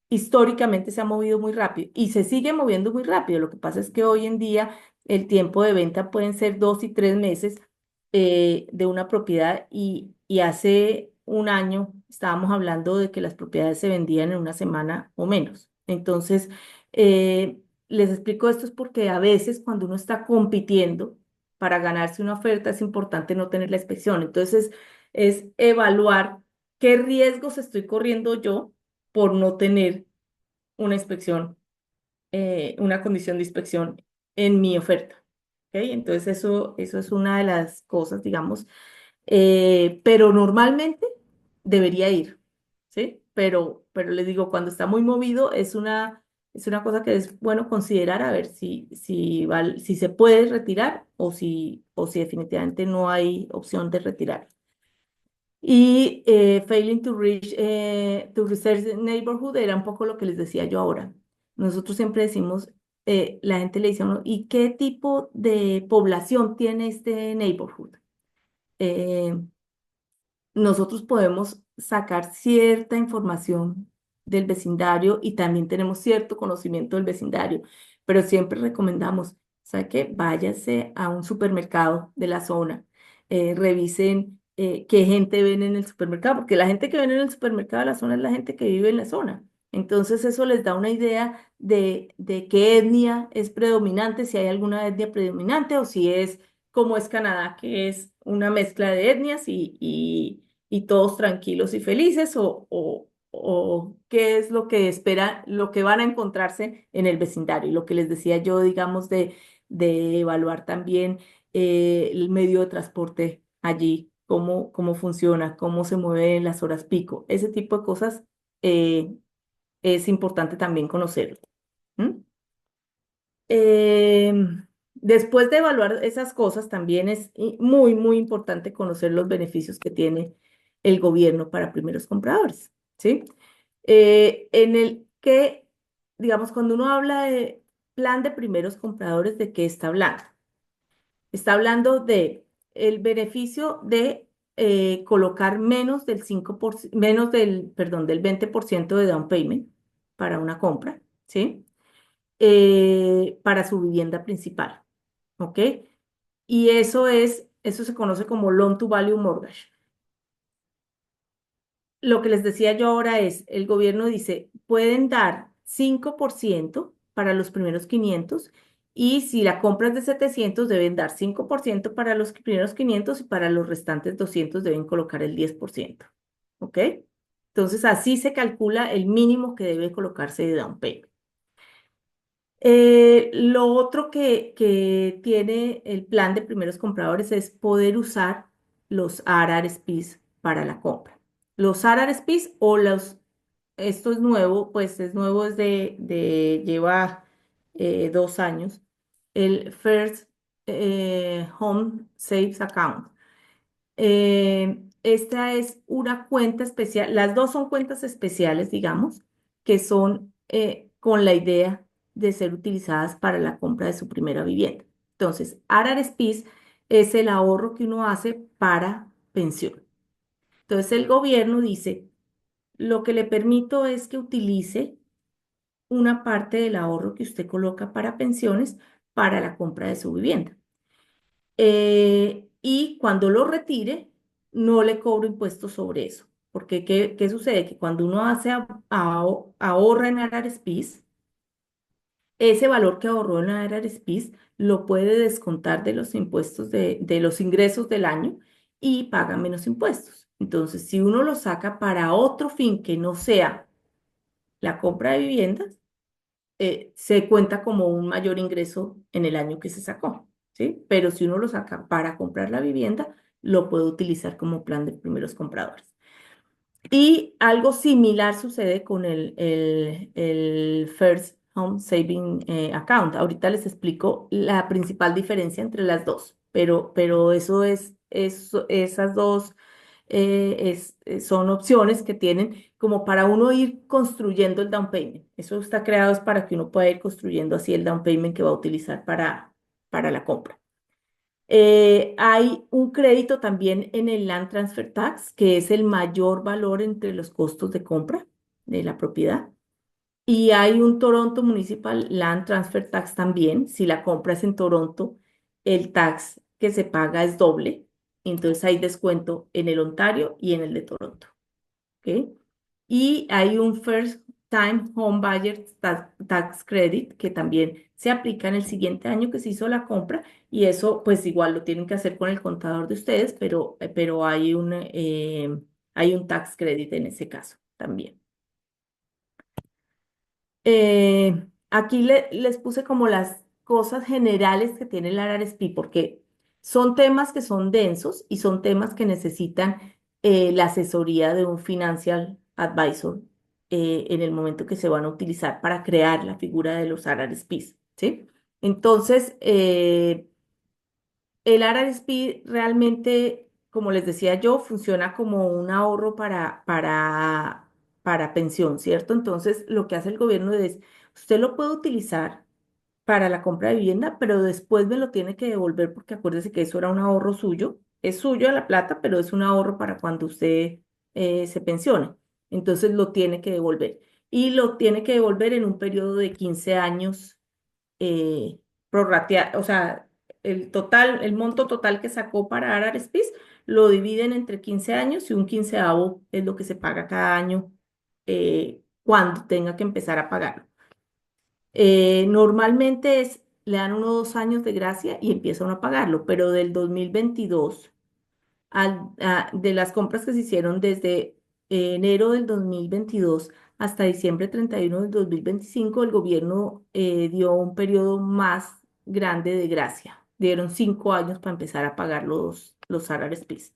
históricamente se ha movido muy rápido y se sigue moviendo muy rápido. Lo que pasa es que hoy en día el tiempo de venta pueden ser 2 y 3 meses de una propiedad y hace un año estábamos hablando de que las propiedades se vendían en una semana o menos. Entonces, les explico esto es porque a veces cuando uno está compitiendo para ganarse una oferta es importante no tener la inspección. Entonces es evaluar qué riesgos estoy corriendo yo por no tener una inspección, una condición de inspección en mi oferta. ¿Ok? Entonces eso es una de las cosas, digamos, pero normalmente debería ir, ¿sí? Pero les digo, cuando está muy movido es una cosa que es bueno considerar a ver si se puede retirar o si definitivamente no hay opción de retirar. Y failing to reach to research neighborhood era un poco lo que les decía yo ahora. Nosotros siempre decimos, la gente le dice a uno, ¿y qué tipo de población tiene este neighborhood? Eh, Nosotros podemos sacar cierta información del vecindario y también tenemos cierto conocimiento del vecindario, pero siempre recomendamos, ¿sabe qué? Váyase a un supermercado de la zona, revisen qué gente ven en el supermercado, porque la gente que ven en el supermercado de la zona es la gente que vive en la zona. Entonces eso les da una idea de qué etnia es predominante, si hay alguna etnia predominante o si es como es Canadá, que es una mezcla de etnias y todos tranquilos y felices o qué es lo que espera, lo que van a encontrarse en el vecindario. Y lo que les decía yo, digamos, de evaluar también el medio de transporte allí, cómo funciona, cómo se mueve en las horas pico. Ese tipo de cosas es importante también conocerlo. ¿M? Después de evaluar esas cosas, también es muy, muy importante conocer los beneficios que tiene el gobierno para primeros compradores, ¿sí? En el que, digamos, cuando uno habla de plan de primeros compradores, ¿de qué está hablando? Está hablando de el beneficio de colocar menos del 5%, menos del, perdón, del 20% de down payment para una compra, ¿sí? Para su vivienda principal, ¿ok? Y eso se conoce como loan to value mortgage. Lo que les decía yo ahora es, el gobierno dice, pueden dar 5% para los primeros 500 y si la compra es de 700 deben dar 5% para los primeros 500 y para los restantes 200 deben colocar el 10%, ¿ok? Entonces así se calcula el mínimo que debe colocarse de down payment. Lo otro que tiene el plan de primeros compradores es poder usar los RRSPs para la compra. Los RRSPs esto es nuevo, pues es nuevo lleva 2 años, el First Home Saves Account. Esta es una cuenta especial, las dos son cuentas especiales, digamos, que son con la idea de ser utilizadas para la compra de su primera vivienda. Entonces, RRSPs es el ahorro que uno hace para pensión. Entonces, el gobierno dice, lo que le permito es que utilice una parte del ahorro que usted coloca para pensiones para la compra de su vivienda. Y cuando lo retire, no le cobro impuestos sobre eso. Porque, ¿qué sucede? Que cuando uno ahorra en RRSPs, ese valor que ahorró en RRSPs lo puede descontar de los impuestos de los ingresos del año y paga menos impuestos. Entonces, si uno lo saca para otro fin que no sea la compra de viviendas, se cuenta como un mayor ingreso en el año que se sacó, ¿sí? Pero si uno lo saca para comprar la vivienda, lo puede utilizar como plan de primeros compradores. Y algo similar sucede con el First Home Saving Account. Ahorita les explico la principal diferencia entre las dos, pero esas dos son opciones que tienen como para uno ir construyendo el down payment. Eso está creado es para que uno pueda ir construyendo así el down payment que va a utilizar para la compra. Hay un crédito también en el Land Transfer Tax, que es el mayor valor entre los costos de compra de la propiedad. Y hay un Toronto Municipal Land Transfer Tax también. Si la compra es en Toronto, el tax que se paga es doble. Entonces hay descuento en el Ontario y en el de Toronto. ¿Ok? Y hay un First Time Home Buyer Tax Credit, que también se aplica en el siguiente año que se hizo la compra, y eso pues igual lo tienen que hacer con el contador de ustedes, pero hay un tax credit en ese caso también. Aquí les puse como las cosas generales que tiene el RRSP, porque son temas que son densos y son temas que necesitan la asesoría de un financial advisor en el momento que se van a utilizar para crear la figura de los RRSPs, ¿sí? Entonces, el RRSP realmente, como les decía yo, funciona como un ahorro para pensión, ¿cierto? Entonces, lo que hace el gobierno es, usted lo puede utilizar para la compra de vivienda, pero después me lo tiene que devolver porque acuérdese que eso era un ahorro suyo. Es suyo la plata, pero es un ahorro para cuando usted se pensione. Entonces, lo tiene que devolver. Y lo tiene que devolver en un periodo de 15 años o sea, el monto total que sacó para Arar Peace lo dividen entre 15 años y un quinceavo es lo que se paga cada año cuando tenga que empezar a pagarlo. Normalmente le dan 1 o 2 años de gracia y empieza uno a pagarlo, pero del 2022 de las compras que se hicieron desde enero del 2022 hasta diciembre 31 del 2025, el gobierno dio un periodo más grande de gracia. Dieron 5 años para empezar a pagar los Salar Peace.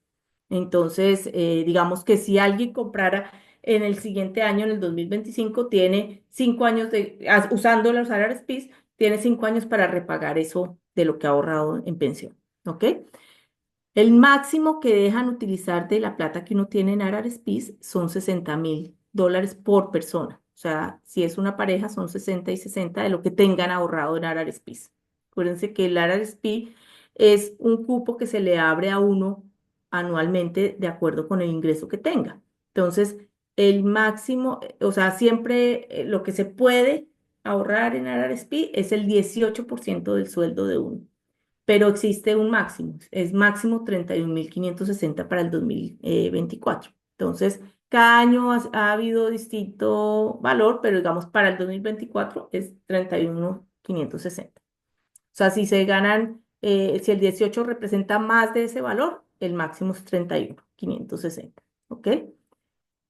Entonces, digamos que si alguien comprara en el siguiente año, en el 2025, tiene 5 años usando los Salar Peace, tiene 5 años para repagar eso de lo que ha ahorrado en pensión. ¿Ok? El máximo que dejan utilizar de la plata que uno tiene en Peace son $60,000 por persona. O sea, si es una pareja, son 60 y 60 de lo que tengan ahorrado en Peace. Acuérdense que el Peace es un cupo que se le abre a uno anualmente de acuerdo con el ingreso que tenga. Entonces, el máximo, o sea, siempre lo que se puede ahorrar en Peace es el 18% del sueldo de uno, pero existe un máximo, es máximo 31.560 para el 2024. Entonces, cada año ha habido distinto valor, pero digamos para el 2024 es 31.560. O sea, si se ganan, si el 18 representa más de ese valor, el máximo es 31.560. ¿Ok?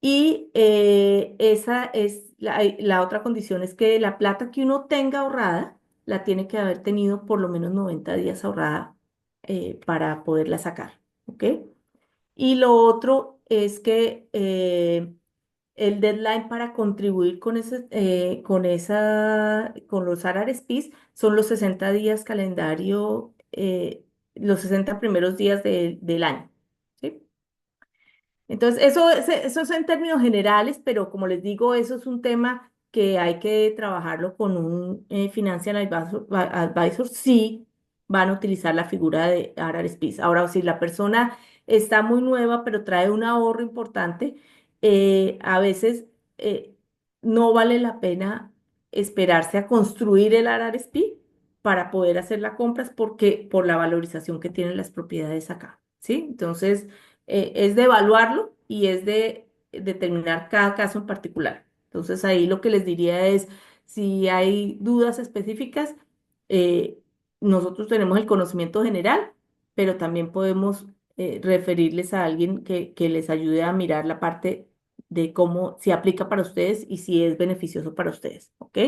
Y esa es la otra condición, es que la plata que uno tenga ahorrada, la tiene que haber tenido por lo menos 90 días ahorrada para poderla sacar. ¿Ok? Y lo otro es que el deadline para contribuir con los Arares PIS son los 60 días calendario, los 60 primeros días del año. ¿Sí? Entonces, eso es en términos generales, pero como les digo, eso es un tema que hay que trabajarlo con un financial advisor si van a utilizar la figura de RRSPs. Ahora, si la persona está muy nueva, pero trae un ahorro importante, a veces eh, no vale la pena esperarse a construir el RRSP para poder hacer las compras porque por la valorización que tienen las propiedades acá, ¿sí? Entonces es de evaluarlo y es de determinar cada caso en particular. Entonces ahí lo que les diría es, si hay dudas específicas, eh, nosotros tenemos el conocimiento general, pero también podemos referirles a alguien que les ayude a mirar la parte de cómo se aplica para ustedes y si es beneficioso para ustedes, ¿ok?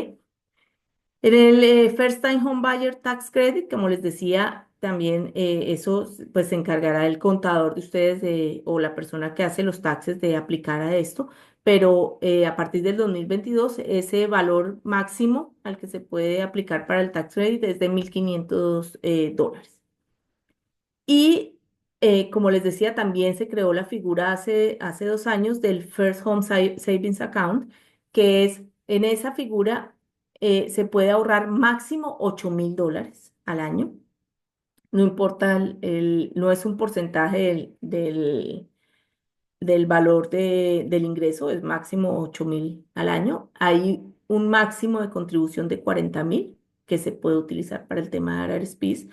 En el First Time Home Buyer Tax Credit, como les decía, también eso pues se encargará el contador de ustedes o la persona que hace los taxes de aplicar a esto, pero a partir del 2022 ese valor máximo al que se puede aplicar para el tax credit es de $1,500. Y como les decía, también se creó la figura hace 2 años del First Home Savings Account, que es en esa figura se puede ahorrar máximo $8,000 al año. No importa, no es un porcentaje del valor del ingreso, es máximo 8,000 al año. Hay un máximo de contribución de 40,000 que se puede utilizar para el tema de RRSPs,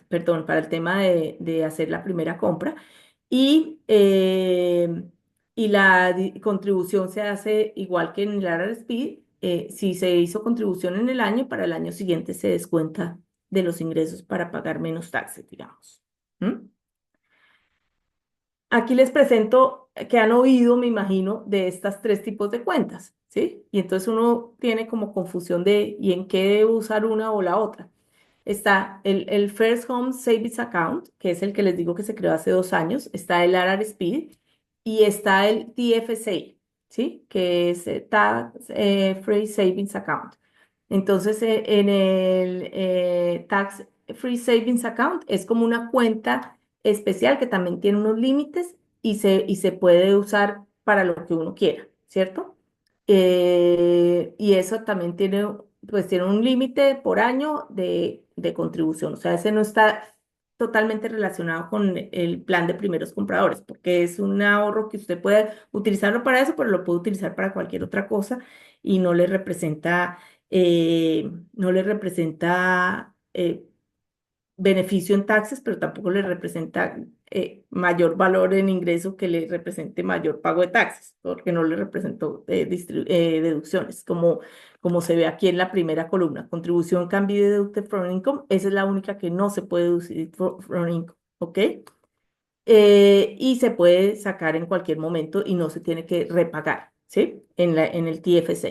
perdón, para el tema de hacer la primera compra. Y y la contribución se hace igual que en el RRSP. Si se hizo contribución en el año, para el año siguiente se descuenta de los ingresos para pagar menos taxes, digamos. ¿Mm? Aquí les presento que han oído, me imagino, de estas tres tipos de cuentas, ¿sí? Y entonces uno tiene como confusión de ¿y en qué debo usar una o la otra? Está el First Home Savings Account, que es el que les digo que se creó hace 2 años. Está el RRSP y está el TFSA, ¿sí? Que es Tax Free Savings Account. Entonces, en el Tax Free Savings Account es como una cuenta especial que también tiene unos límites y se puede usar para lo que uno quiera, ¿cierto? Y eso también tiene, pues tiene un límite por año de contribución. O sea, ese no está totalmente relacionado con el plan de primeros compradores, porque es un ahorro que usted puede utilizarlo para eso, pero lo puede utilizar para cualquier otra cosa y no le representa beneficio en taxes, pero tampoco le representa mayor valor en ingreso que le represente mayor pago de taxes, porque no le representó deducciones, como se ve aquí en la primera columna. Contribución can be deducted from income, esa es la única que no se puede deducir from income, ¿ok? Y se puede sacar en cualquier momento y no se tiene que repagar, ¿sí? En el TFSA.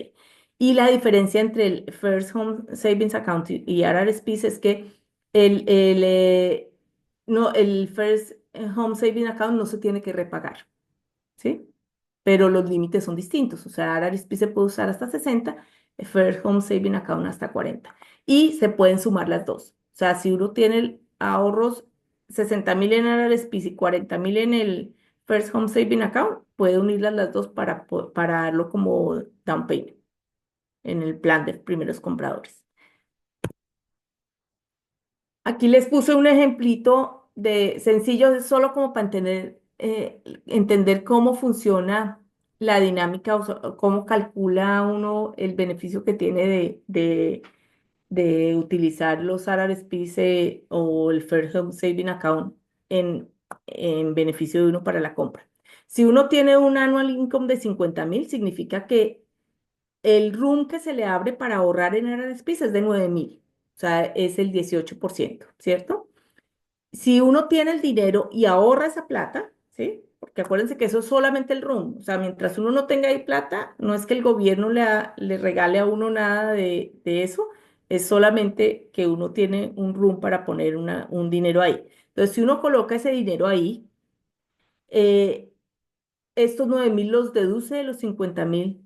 Y la diferencia entre el First Home Savings Account y RRSPs es que no, el First Home Savings Account no se tiene que repagar, ¿sí? Pero los límites son distintos. O sea, RRSP se puede usar hasta 60, First Home Saving Account hasta 40. Y se pueden sumar las dos. O sea, si uno tiene ahorros 60.000 en RRSP y 40.000 en el First Home Saving Account, puede unirlas las dos para darlo como down payment en el plan de primeros compradores. Aquí les puse un ejemplito de sencillo, solo como para entender cómo funciona la dinámica, o sea, cómo calcula uno el beneficio que tiene de utilizar los RRSPs o el Fair Home Saving Account en, en beneficio de uno para la compra. Si uno tiene un annual income de 50.000, significa que el room que se le abre para ahorrar en RRSPs es de 9.000, o sea, es el 18%, ¿cierto? Si uno tiene el dinero y ahorra esa plata, ¿sí? Porque acuérdense que eso es solamente el room. O sea, mientras uno no tenga ahí plata, no es que el gobierno le regale a uno nada de eso, es solamente que uno tiene un room para poner un dinero ahí. Entonces, si uno coloca ese dinero ahí, eh, estos 9.000 los deduce de los 50.000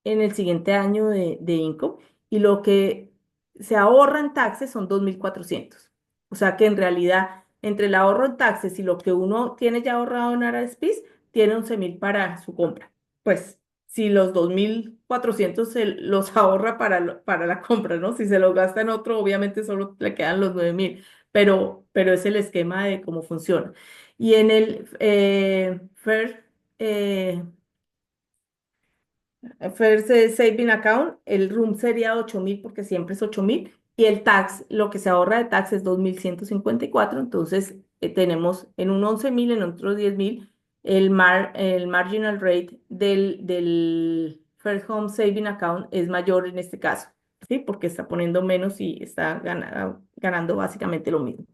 en el siguiente año de income y lo que se ahorra en taxes son 2.400. O sea que en realidad, entre el ahorro en taxes y lo que uno tiene ya ahorrado en RSPs, tiene 11.000 para su compra. Pues si los 2.400 se los ahorra para la compra, ¿no? Si se los gasta en otro, obviamente solo le quedan los 9.000, pero es el esquema de cómo funciona. Y en el FAIR, First Saving Account, el room sería 8.000 porque siempre es 8.000 y el tax, lo que se ahorra de tax es 2.154. Entonces tenemos en un 11.000, en otro 10.000, el marginal rate del First Home Saving Account es mayor en este caso, ¿sí? Porque está poniendo menos y está ganando básicamente lo mismo.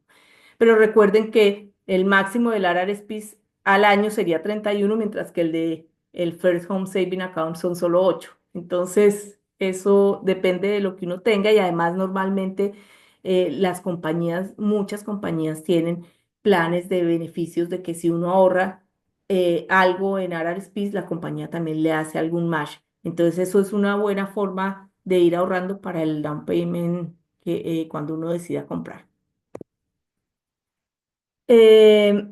Pero recuerden que el máximo del RRSPs al año sería 31, mientras que el de el First Home Saving Account son solo 8. Entonces, eso depende de lo que uno tenga y además normalmente las compañías, muchas compañías tienen planes de beneficios de que si uno ahorra algo en RRSPs, la compañía también le hace algún match. Entonces, eso es una buena forma de ir ahorrando para el down payment cuando uno decida comprar. Eh,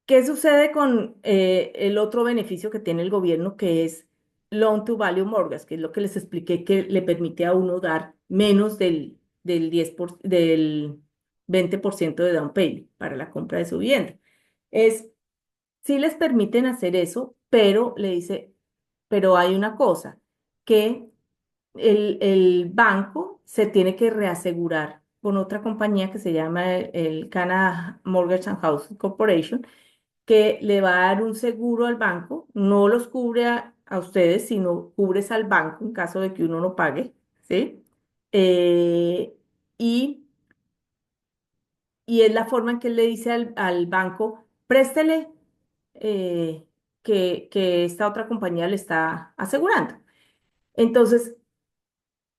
¿Qué sucede con el otro beneficio que tiene el gobierno, que es Loan to Value Mortgage, que es lo que les expliqué, que le permite a uno dar menos del 20% de down payment para la compra de su vivienda? Sí les permiten hacer eso, pero le dice, pero hay una cosa, que el banco se tiene que reasegurar con otra compañía que se llama el Canada Mortgage and Housing Corporation, que le va a dar un seguro al banco, no los cubre a ustedes, sino cubres al banco en caso de que uno no pague, ¿sí? Eh, y, y es la forma en que él le dice al banco, préstele eh, que esta otra compañía le está asegurando. Entonces,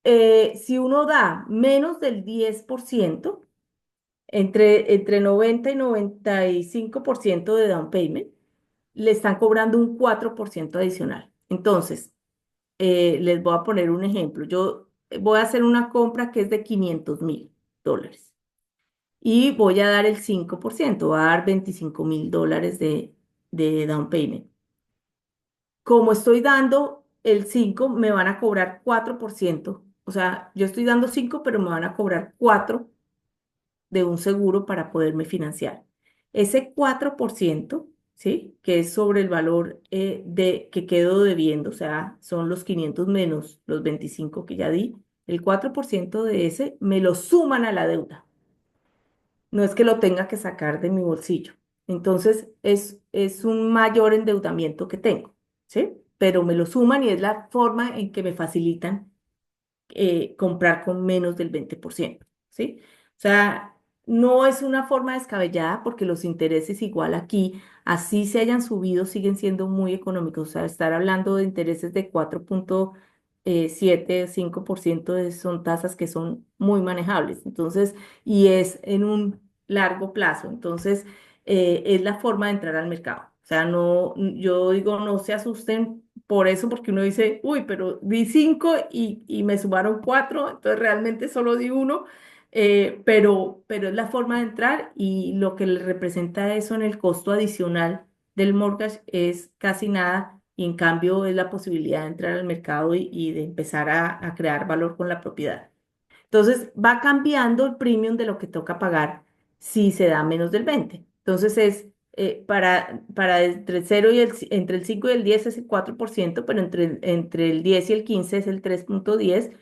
si uno da menos del 10%, entre 90 y 95% de down payment, le están cobrando un 4% adicional. Entonces, les voy a poner un ejemplo. Yo voy a hacer una compra que es de $500.000 y voy a dar el 5%, voy a dar $25.000 de down payment. Como estoy dando el 5, me van a cobrar 4%. O sea, yo estoy dando 5, pero me van a cobrar 4 de un seguro para poderme financiar. Ese 4%, ¿sí? Que es sobre el valor que quedo debiendo, o sea, son los 500 menos los 25 que ya di, el 4% de ese me lo suman a la deuda. No es que lo tenga que sacar de mi bolsillo. Entonces, es un mayor endeudamiento que tengo, ¿sí? Pero me lo suman y es la forma en que me facilitan comprar con menos del 20%, ¿sí? O sea, no es una forma descabellada porque los intereses igual aquí, así se hayan subido, siguen siendo muy económicos. O sea, estar hablando de intereses de 4,7, 5% son tasas que son muy manejables. Entonces, y es en un largo plazo. Entonces, es la forma de entrar al mercado. O sea, no, yo digo, no se asusten por eso, porque uno dice, uy, pero di 5 y me sumaron 4, entonces realmente solo di uno, pero es la forma de entrar y lo que le representa eso en el costo adicional del mortgage es casi nada y en cambio es la posibilidad de entrar al mercado y de empezar a crear valor con la propiedad. Entonces va cambiando el premium de lo que toca pagar si se da menos del 20. Entonces es para entre el 0 y entre el 5 y el 10 es el 4%, pero entre el 10 y el 15 es el 3,10,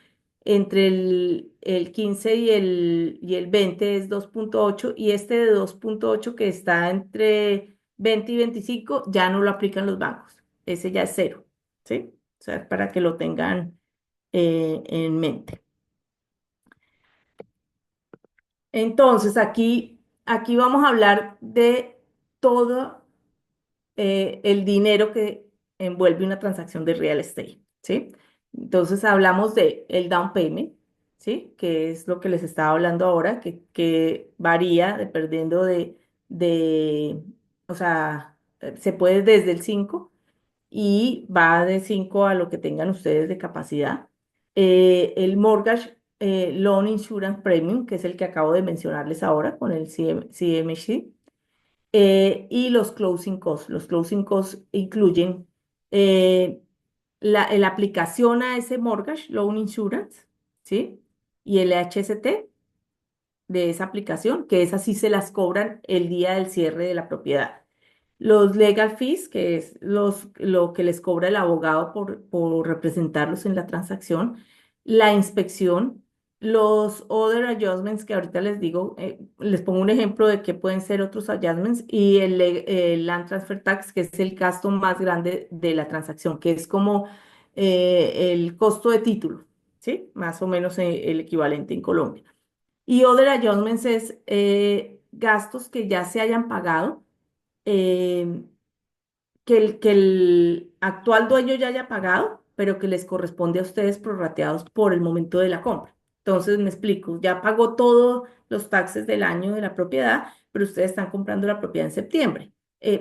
entre el 15 y el 20 es 2,8 y este de 2,8 que está entre 20 y 25 ya no lo aplican los bancos. Ese ya es cero, ¿sí? O sea, para que lo tengan en mente. Entonces, aquí vamos a hablar de todo el dinero que envuelve una transacción de real estate, ¿sí? Entonces, hablamos de el down payment, ¿sí? Que es lo que les estaba hablando ahora, que varía dependiendo de, o sea, se puede desde el 5 y va de 5 a lo que tengan ustedes de capacidad. El Mortgage Loan Insurance Premium, que es el que acabo de mencionarles ahora con el CMHC, y los closing costs. Los closing costs incluyen eh, la aplicación a ese Mortgage Loan Insurance, ¿sí? Y el HST de esa aplicación, que esas sí se las cobran el día del cierre de la propiedad. Los legal fees, que es lo que les cobra el abogado por representarlos en la transacción, la inspección, los other adjustments, que ahorita les digo, les pongo un ejemplo de qué pueden ser otros adjustments, y el land transfer tax, que es el gasto más grande de la transacción, que es como el costo de título, ¿sí? Más o menos el equivalente en Colombia. Y other adjustments es gastos que ya se hayan pagado, eh, que el actual dueño ya haya pagado, pero que les corresponde a ustedes prorrateados por el momento de la compra. Entonces, me explico, ya pagó todos los taxes del año de la propiedad, pero ustedes están comprando la propiedad en septiembre.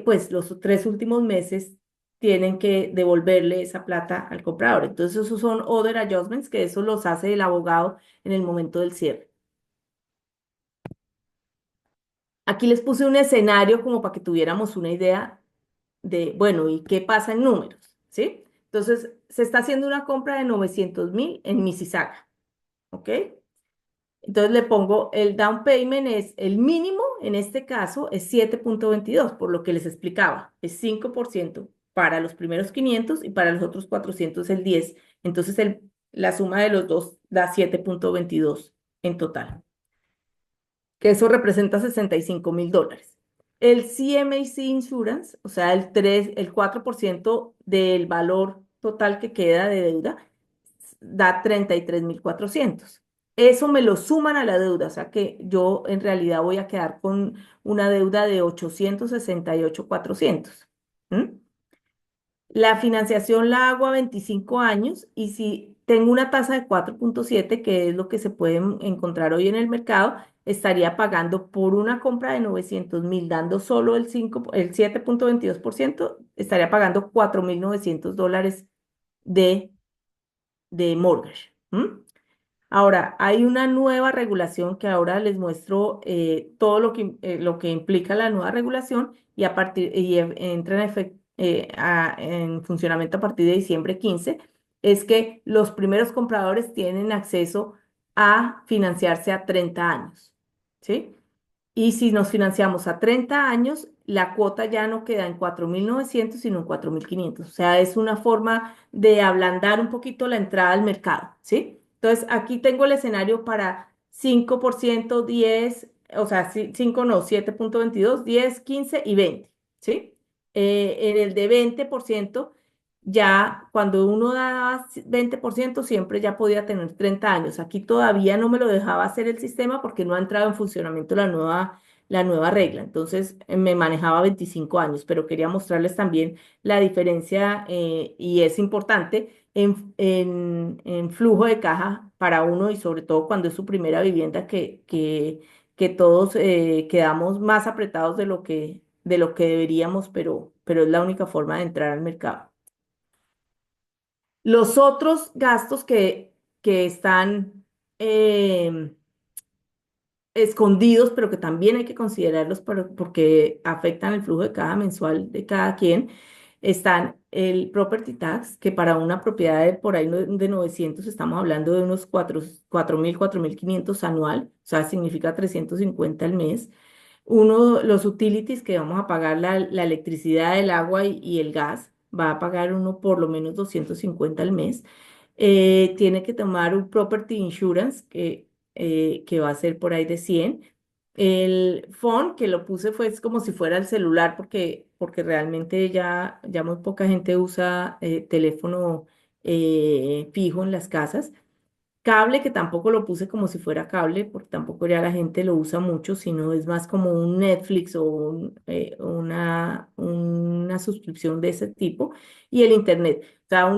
Pues los 3 últimos meses tienen que devolverle esa plata al comprador. Entonces, esos son other adjustments, que eso los hace el abogado en el momento del cierre. Aquí les puse un escenario como para que tuviéramos una idea de, bueno, ¿y qué pasa en números? ¿Sí? Entonces, se está haciendo una compra de 900.000 en Mississauga, ¿ok? Entonces le pongo el down payment es el mínimo, en este caso es 7,22 por lo que les explicaba, es 5% para los primeros 500 y para los otros 400 el 10. Entonces, la suma de los dos da 7,22 en total, que eso representa $65.000. El CMAC Insurance, o sea, el 4% del valor total que queda de deuda, da 33.400. Eso me lo suman a la deuda, o sea que yo en realidad voy a quedar con una deuda de 868.400. ¿Mm? La financiación la hago a 25 años y si tengo una tasa de 4,7, que es lo que se puede encontrar hoy en el mercado, estaría pagando por una compra de 900.000, dando solo el 7,22%, estaría pagando $4.900 de, de mortgage. ¿M? Ahora, hay una nueva regulación que ahora les muestro todo lo que implica la nueva regulación y entra en funcionamiento a partir de diciembre 15. Es que los primeros compradores tienen acceso a financiarse a 30 años, ¿sí? Y si nos financiamos a 30 años, la cuota ya no queda en 4.900 sino en 4.500. O sea, es una forma de ablandar un poquito la entrada al mercado, ¿sí? Entonces, aquí tengo el escenario para 5%, 10, o sea, 5 no, 7,22, 10, 15 y 20, ¿sí? En el de 20%, ya cuando uno da 20% siempre ya podía tener 30 años. Aquí todavía no me lo dejaba hacer el sistema porque no ha entrado en funcionamiento la nueva regla. Entonces me manejaba 25 años, pero quería mostrarles también la diferencia y es importante en flujo de caja para uno y sobre todo cuando es su primera vivienda que todos quedamos más apretados de lo que deberíamos, pero es la única forma de entrar al mercado. Los otros gastos que están escondidos, pero que también hay que considerarlos porque afectan el flujo de cada mensual de cada quien, están el property tax, que para una propiedad de por ahí de 900 estamos hablando de unos 4.000, 4.500 anual, o sea, significa 350 al mes. Los utilities que vamos a pagar, la electricidad, el agua y el gas, va a pagar uno por lo menos 250 al mes. Tiene que tomar un property insurance que va a ser por ahí de 100. El phone que lo puse fue es como si fuera el celular porque realmente ya muy poca gente usa teléfono fijo en las casas. Cable, que tampoco lo puse como si fuera cable, porque tampoco ya la gente lo usa mucho, sino es más como un Netflix o una suscripción de ese tipo. Y el Internet. O sea,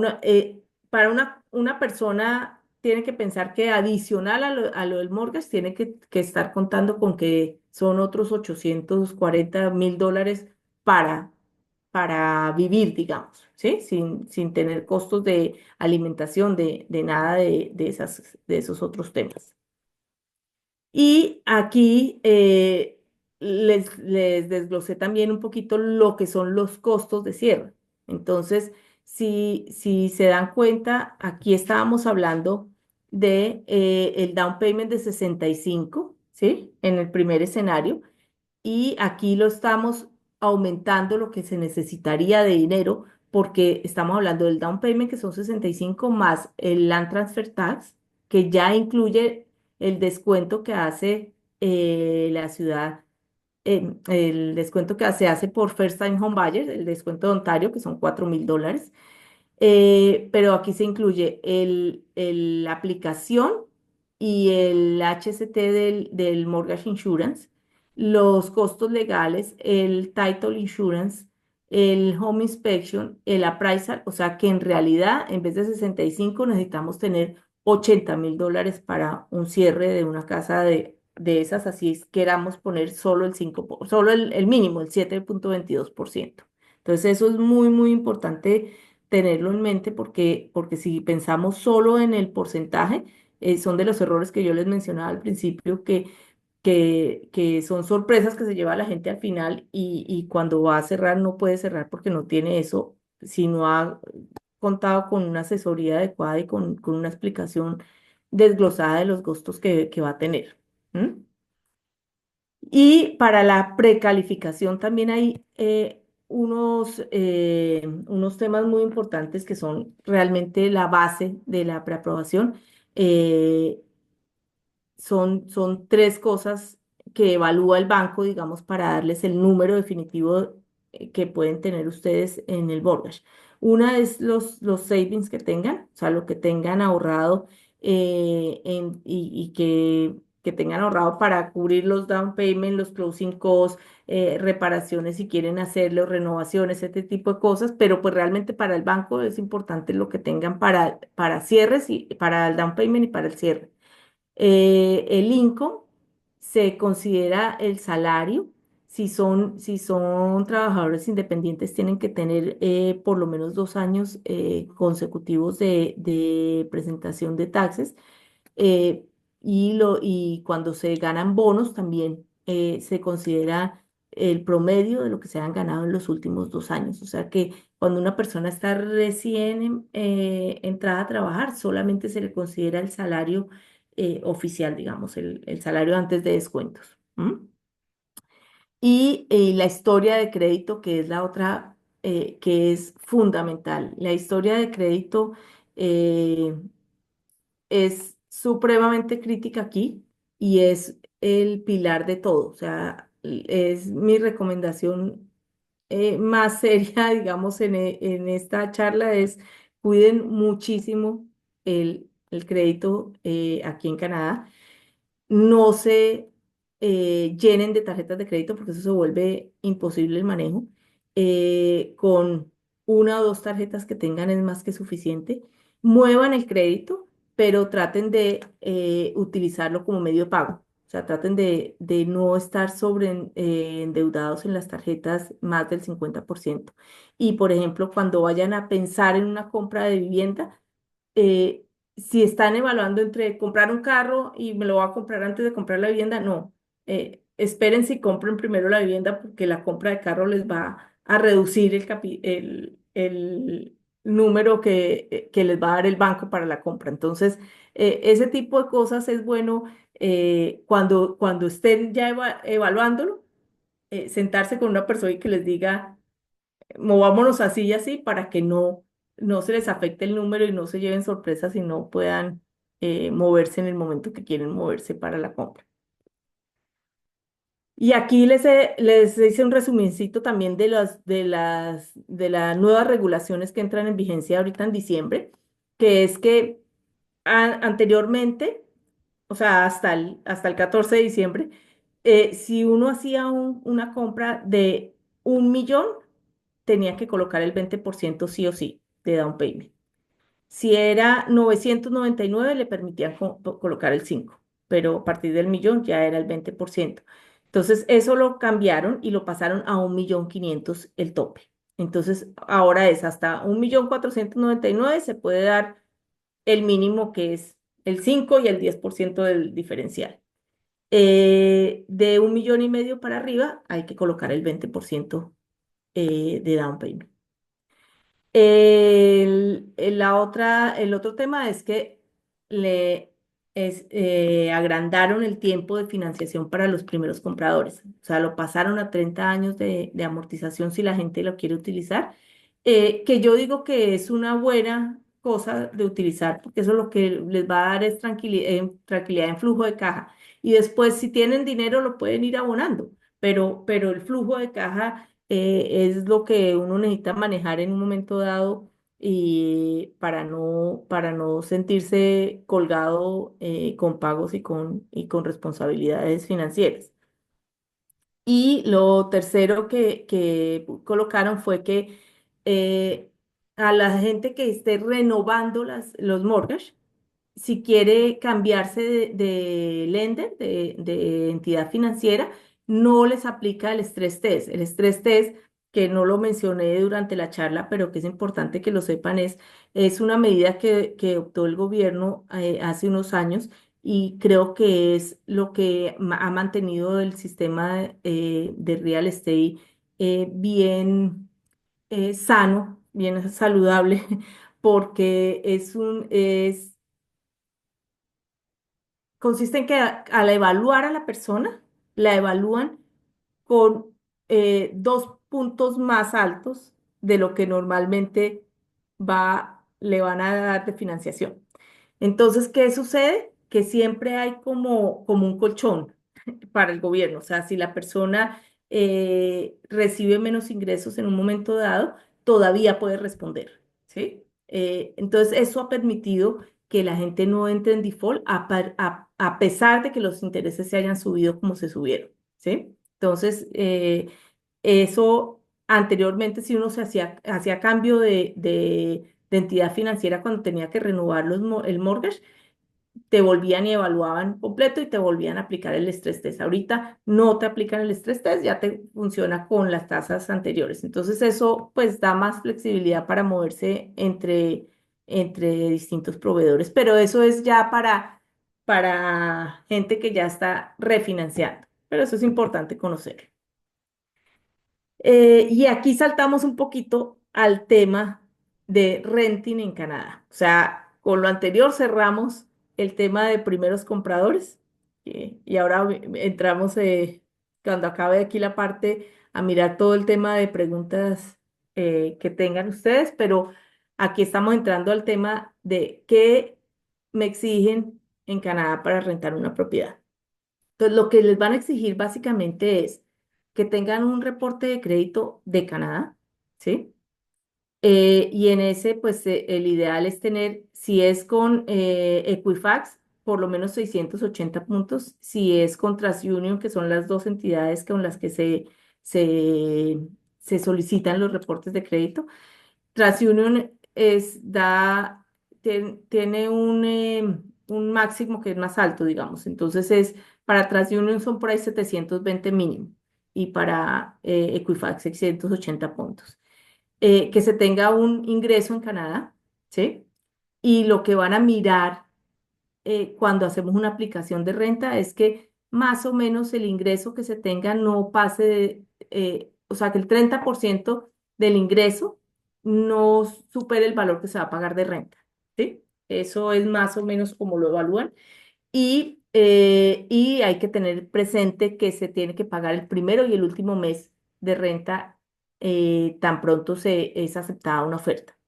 para una persona tiene que pensar que adicional a lo del mortgage, tiene que estar contando con que son otros 840.000 dólares para, para vivir, digamos, ¿sí? Sin tener costos de alimentación, de nada de esos otros temas. Y aquí les desglosé también un poquito lo que son los costos de cierre. Entonces, si se dan cuenta, aquí estábamos hablando de el down payment de 65, ¿sí? En el primer escenario y aquí lo estamos aumentando lo que se necesitaría de dinero porque estamos hablando del down payment que son 65 más el land transfer tax que ya incluye el descuento que hace la ciudad, el descuento que se hace por first time home buyers, el descuento de Ontario que son $4.000. Pero aquí se incluye la aplicación y el HST del Mortgage Insurance, los costos legales, el Title Insurance, el Home Inspection, el Appraisal, o sea que en realidad en vez de 65 necesitamos tener $80.000 para un cierre de una casa de esas, así es, queramos poner solo solo el mínimo, el 7,22%. Entonces eso es muy, muy importante tenerlo en mente porque si pensamos solo en el porcentaje, son de los errores que yo les mencionaba al principio, que son sorpresas que se lleva la gente al final y cuando va a cerrar no puede cerrar porque no tiene eso, si no ha contado con una asesoría adecuada y con una explicación desglosada de los costos que va a tener. ¿M? Y para la precalificación también hay unos temas muy importantes que son realmente la base de la preaprobación. Eh, son tres cosas que evalúa el banco, digamos, para darles el número definitivo que pueden tener ustedes en el mortgage. Una es los savings que tengan, o sea, lo que tengan ahorrado y que tengan ahorrado para cubrir los down payment, los closing costs, reparaciones si quieren hacerlo, renovaciones, este tipo de cosas, pero pues realmente para el banco es importante lo que tengan para cierres y para el down payment y para el cierre. El income se considera el salario. Si son trabajadores independientes, tienen que tener por lo menos 2 años consecutivos de presentación de taxes. eh, y cuando se ganan bonos, también se considera el promedio de lo que se han ganado en los últimos 2 años. O sea que cuando una persona está recién entrada a trabajar, solamente se le considera el salario oficial, digamos, el salario antes de descuentos. ¿M? Y la historia de crédito, que es la otra, que es fundamental. La historia de crédito eh, es supremamente crítica aquí y es el pilar de todo. O sea, es mi recomendación más seria, digamos, en esta charla es cuiden muchísimo el crédito aquí en Canadá. No se llenen de tarjetas de crédito porque eso se vuelve imposible el manejo. Con una o dos tarjetas que tengan es más que suficiente. Muevan el crédito, pero traten de utilizarlo como medio de pago. O sea, traten de no estar sobre endeudados en las tarjetas más del 50%. Y, por ejemplo, cuando vayan a pensar en una compra de vivienda, eh, si están evaluando entre comprar un carro y me lo voy a comprar antes de comprar la vivienda, no. Esperen si compren primero la vivienda porque la compra de carro les va a reducir el número que les va a dar el banco para la compra. Entonces, ese tipo de cosas es bueno cuando estén ya evaluándolo, sentarse con una persona y que les diga movámonos así y así para que no se les afecte el número y no se lleven sorpresas y no puedan moverse en el momento que quieren moverse para la compra. Y aquí les hice un resumencito también de las nuevas regulaciones que entran en vigencia ahorita en diciembre, que es que anteriormente, o sea, hasta el 14 de diciembre, si uno hacía una compra de 1 millón, tenía que colocar el 20% sí o sí de down payment. Si era 999 le permitían colocar el 5, pero a partir del millón ya era el 20%. Entonces, eso lo cambiaron y lo pasaron a 1.500.000 el tope. Entonces, ahora es hasta 1.499.000 se puede dar el mínimo que es el 5 y el 10% del diferencial. De 1.500.000 para arriba hay que colocar el 20% de down payment. El otro tema es que agrandaron el tiempo de financiación para los primeros compradores. O sea, lo pasaron a 30 años de amortización si la gente lo quiere utilizar, que yo digo que es una buena cosa de utilizar, porque eso lo que les va a dar es tranquilidad en flujo de caja. Y después, si tienen dinero, lo pueden ir abonando, pero el flujo de caja es lo que uno necesita manejar en un momento dado y para no sentirse colgado con pagos y con responsabilidades financieras. Y lo tercero que colocaron fue que a la gente que esté renovando los mortgage, si quiere cambiarse de lender, de entidad financiera, no les aplica el stress test. El stress test, que no lo mencioné durante la charla, pero que es importante que lo sepan, es una medida que optó el gobierno hace unos años y creo que es lo que ha mantenido el sistema de real estate bien sano, bien saludable, porque consiste en que al evaluar a la persona, la evalúan con 2 puntos más altos de lo que normalmente le van a dar de financiación. Entonces, ¿qué sucede? Que siempre hay como un colchón. para el gobierno. O sea, si la persona recibe menos ingresos en un momento dado, todavía puede responder, ¿sí? Entonces, eso ha permitido que la gente no entre en default a pesar de que los intereses se hayan subido como se subieron, ¿sí? Entonces, eso anteriormente, si uno hacía cambio de entidad financiera cuando tenía que renovar el mortgage, te volvían y evaluaban completo y te volvían a aplicar el estrés test. Ahorita no te aplican el estrés test, ya te funciona con las tasas anteriores. Entonces eso pues da más flexibilidad para moverse entre distintos proveedores, pero eso es ya para gente que ya está refinanciando, pero eso es importante conocerlo. Y aquí saltamos un poquito al tema de renting en Canadá. O sea, con lo anterior cerramos el tema de primeros compradores y ahora entramos, cuando acabe aquí la parte, a mirar todo el tema de preguntas que tengan ustedes, pero aquí estamos entrando al tema de qué me exigen en Canadá para rentar una propiedad. Entonces, lo que les van a exigir básicamente es que tengan un reporte de crédito de Canadá, ¿sí? Y en ese, pues el ideal es tener, si es con Equifax, por lo menos 680 puntos, si es con TransUnion, que son las dos entidades con las que se, se solicitan los reportes de crédito. TransUnion tiene un máximo que es más alto, digamos. Entonces para TransUnion son por ahí 720 mínimo y para Equifax 680 puntos. Que se tenga un ingreso en Canadá, ¿sí? Y lo que van a mirar cuando hacemos una aplicación de renta es que más o menos el ingreso que se tenga no pase o sea, que el 30% del ingreso no supere el valor que se va a pagar de renta, ¿sí? Eso es más o menos como lo evalúan. Y hay que tener presente que se tiene que pagar el primero y el último mes de renta tan pronto se es aceptada una oferta.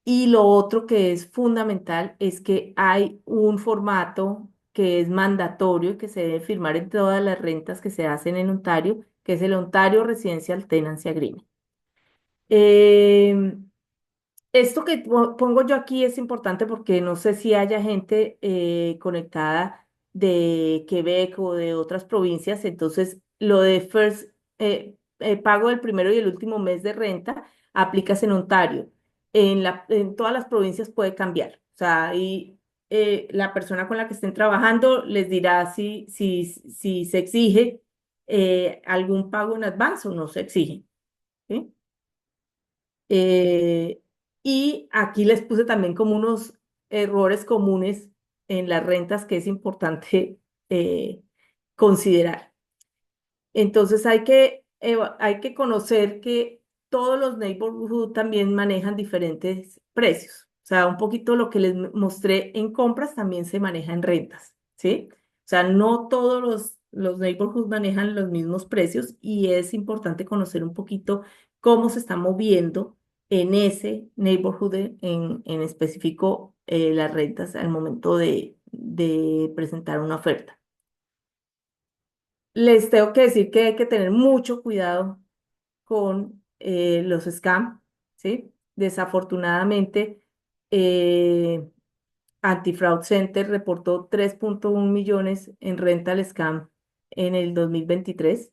Y lo otro que es fundamental es que hay un formato que es mandatorio, que se debe firmar en todas las rentas que se hacen en Ontario, que es el Ontario Residential Tenancy Agreement. Em, Esto que pongo yo aquí es importante porque no sé si haya gente conectada de Quebec o de otras provincias, entonces lo de pago del primero y el último mes de renta aplicas en Ontario. En todas las provincias puede cambiar. O sea, ahí la persona con la que estén trabajando les dirá si se exige algún pago en advance o no se exige. ¿Sí? Eh, y aquí les puse también como unos errores comunes en las rentas que es importante considerar. Entonces hay que conocer que todos los neighborhood también manejan diferentes precios. O sea, un poquito lo que les mostré en compras también se maneja en rentas, ¿sí? O sea, no todos los neighborhoods manejan los mismos precios y es importante conocer un poquito cómo se está moviendo en ese neighborhood en específico las rentas al momento de presentar una oferta. Les tengo que decir que hay que tener mucho cuidado con los scams, ¿sí? Desafortunadamente, eh, Anti-Fraud Center reportó 3.1 millones en rental scam en el 2023.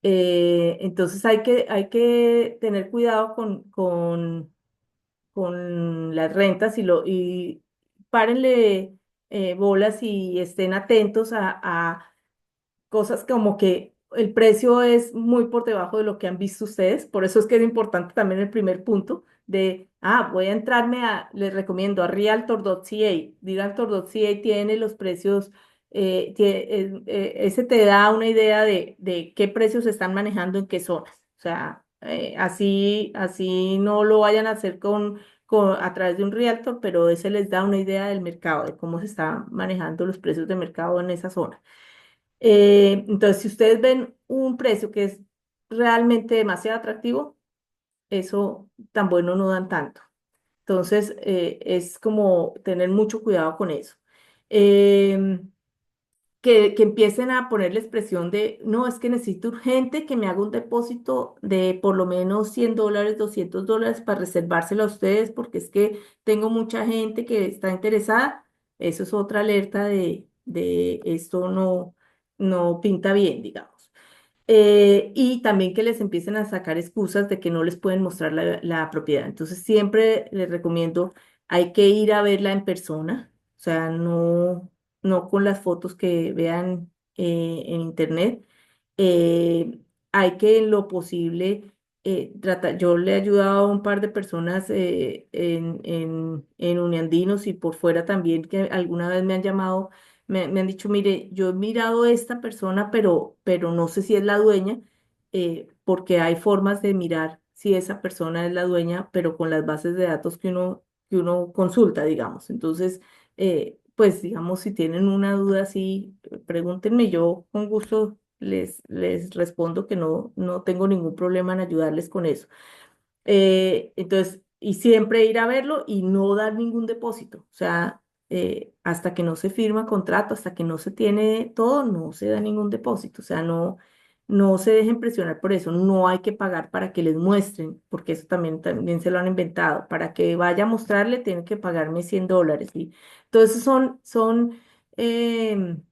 Entonces hay que tener cuidado con las rentas y párenle bolas y estén atentos a cosas como que el precio es muy por debajo de lo que han visto ustedes, por eso es que es importante también el primer punto de, voy a entrarme les recomiendo a Realtor.ca. Realtor.ca tiene los precios, ese te da una idea de qué precios se están manejando en qué zonas. O sea, así no lo vayan a hacer a través de un Realtor, pero ese les da una idea del mercado, de cómo se están manejando los precios de mercado en esa zona. Entonces, si ustedes ven un precio que es realmente demasiado atractivo, eso tan bueno no dan tanto. Entonces, es como tener mucho cuidado con eso. Em, que empiecen a ponerles presión de, no, es que necesito urgente que me haga un depósito de por lo menos $100, $200 para reservárselo a ustedes porque es que tengo mucha gente que está interesada. Eso es otra alerta de esto no pinta bien, digamos. Y también que les empiecen a sacar excusas de que no les pueden mostrar la propiedad. Entonces, siempre les recomiendo, hay que ir a verla en persona, o sea, no con las fotos que vean en internet. Eh, Hay que en lo posible tratar, yo le he ayudado a un par de personas en Uniandinos y por fuera también que alguna vez me han llamado me han dicho, mire, yo he mirado a esta persona, pero no sé si es la dueña, porque hay formas de mirar si esa persona es la dueña, pero con las bases de datos que uno consulta, digamos. Entonces, pues digamos, si tienen una duda así, pregúntenme, yo con gusto les respondo que no tengo ningún problema en ayudarles con eso. Entonces, y siempre ir a verlo y no dar ningún depósito. O sea, hasta que no se firma contrato, hasta que no se tiene todo, no se da ningún depósito. O sea, no se dejen presionar por eso. No hay que pagar para que les muestren, porque eso también se lo han inventado. Para que vaya a mostrarle, tienen que pagarme $100. Y entonces em,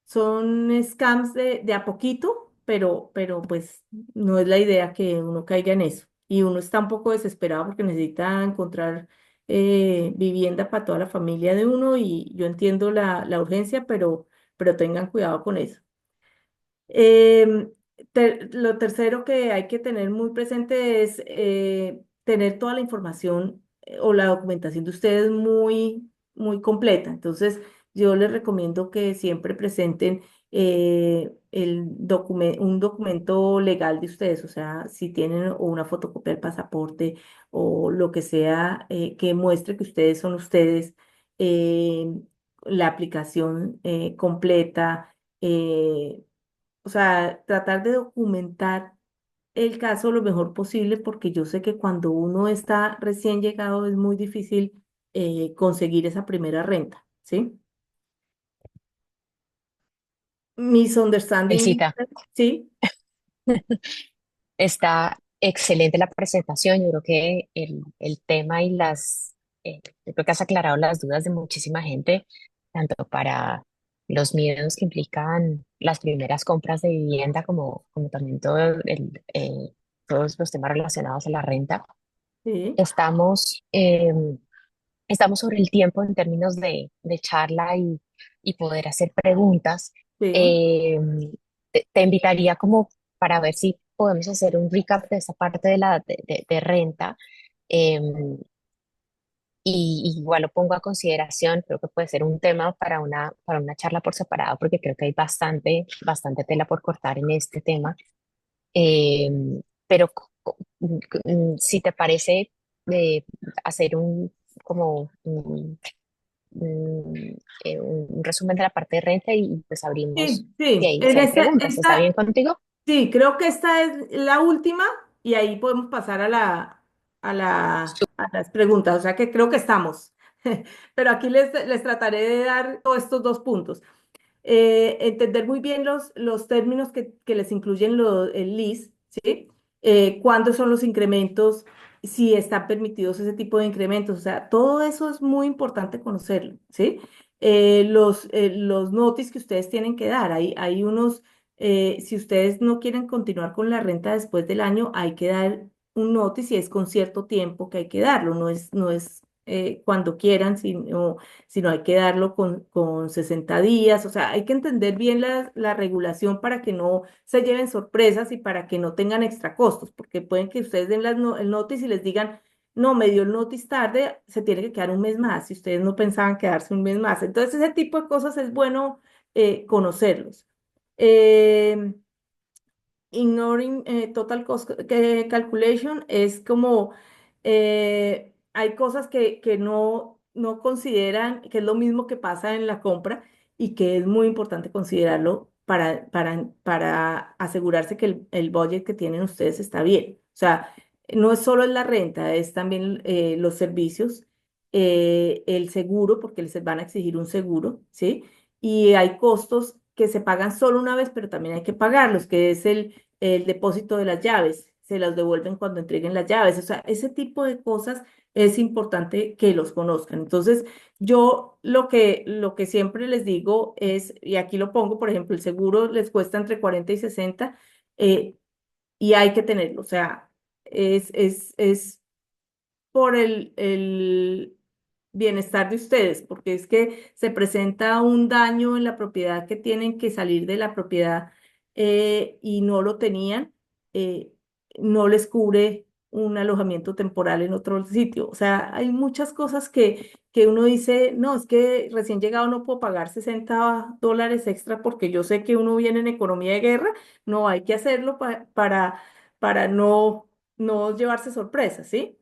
son scams de a poquito, pero pues no es la idea que uno caiga en eso. Y uno está un poco desesperado porque necesita encontrar vivienda para toda la familia de uno y yo entiendo la urgencia, pero tengan cuidado con eso. Em, lo tercero que hay que tener muy presente es tener toda la información o la documentación de ustedes muy completa. Entonces, yo les recomiendo que siempre presenten un documento legal de ustedes, o sea, si tienen o una fotocopia del pasaporte o lo que sea que muestre que ustedes son ustedes, eh, la aplicación completa. O sea, tratar de documentar el caso lo mejor posible, porque yo sé que cuando uno está recién llegado es muy difícil conseguir esa primera renta, ¿sí? Misunderstanding, Felicita. ¿sí? Está excelente la presentación. Yo creo que el tema y yo creo que has aclarado las dudas de muchísima gente, tanto para los miedos que implican las primeras compras de vivienda, como también todos los temas relacionados a la renta. Sí, Estamos, estamos sobre el tiempo en términos de charla y poder hacer preguntas. sí. Eh, te invitaría como para ver si podemos hacer un recap de esa parte de renta. eh, y igual lo pongo a consideración, creo que puede ser un tema para una charla por separado, porque creo que hay bastante tela por cortar en este tema. Eh, pero si te parece eh, hacer como un resumen de la parte de renta y pues abrimos Sí, de sí. ahí si hay preguntas, ¿está bien contigo? Sí, creo que esta es la última y ahí podemos pasar a las preguntas. O sea que creo que estamos. Pero aquí les trataré de dar todos estos dos puntos. Entender muy bien los términos que les incluyen el LIS, ¿sí? Cuándo son los incrementos, si están permitidos ese tipo de incrementos, o sea, todo eso es muy importante conocerlo, ¿sí? Los notis que ustedes tienen que dar, hay unos, si ustedes no quieren continuar con la renta después del año, hay que dar un notice y es con cierto tiempo que hay que darlo, no es cuando quieran, sino hay que darlo con 60 días. O sea, hay que entender bien la regulación para que no se lleven sorpresas y para que no tengan extra costos, porque pueden que ustedes den el notice y les digan, no, me dio el notice tarde, se tiene que quedar un mes más, si ustedes no pensaban quedarse un mes más. Entonces, ese tipo de cosas es bueno conocerlos. Eh, Ignoring total cost calculation es como hay cosas que no consideran, que es lo mismo que pasa en la compra y que es muy importante considerarlo para asegurarse que el budget que tienen ustedes está bien. O sea, no es solo la renta, es también los servicios, el seguro, porque les van a exigir un seguro, ¿sí? Y hay costos que se pagan solo una vez, pero también hay que pagarlos, que es el depósito de las llaves. Se las devuelven cuando entreguen las llaves. O sea, ese tipo de cosas es importante que los conozcan. Entonces, yo lo que siempre les digo es, y aquí lo pongo, por ejemplo, el seguro les cuesta entre 40 y 60 eh, y hay que tenerlo. O sea, es por el bienestar de ustedes, porque es que se presenta un daño en la propiedad que tienen que salir de la propiedad y no lo tenían, eh, no les cubre un alojamiento temporal en otro sitio. O sea, hay muchas cosas que uno dice, no, es que recién llegado no puedo pagar $60 extra porque yo sé que uno viene en economía de guerra, no hay que hacerlo para no llevarse sorpresas, ¿sí?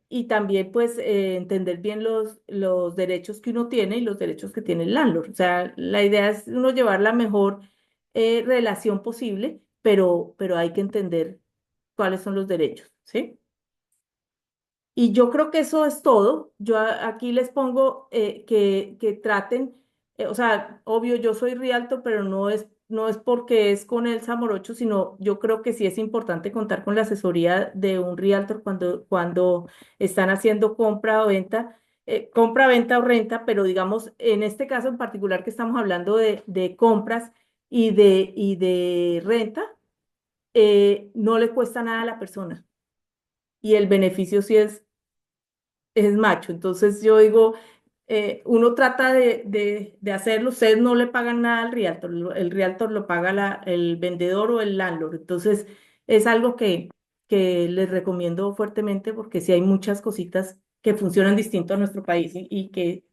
Y también pues entender bien los derechos que uno tiene y los derechos que tiene el landlord. O sea, la idea es uno llevar la mejor relación posible, pero hay que entender cuáles son los derechos, ¿sí? Y yo creo que eso es todo. Yo aquí les pongo que traten, o sea, obvio, yo soy Rialto, pero no es porque es con el Morocho, sino yo creo que sí es importante contar con la asesoría de un Realtor cuando están haciendo compra, venta o renta, pero digamos, en este caso en particular que estamos hablando de compras y de renta, no le cuesta nada a la persona y el beneficio sí es macho. Entonces yo digo, uno trata de hacerlo, ustedes no le pagan nada al realtor, el realtor lo paga el vendedor o el landlord. Entonces es algo que les recomiendo fuertemente porque sí hay muchas cositas que funcionan distinto a nuestro país y que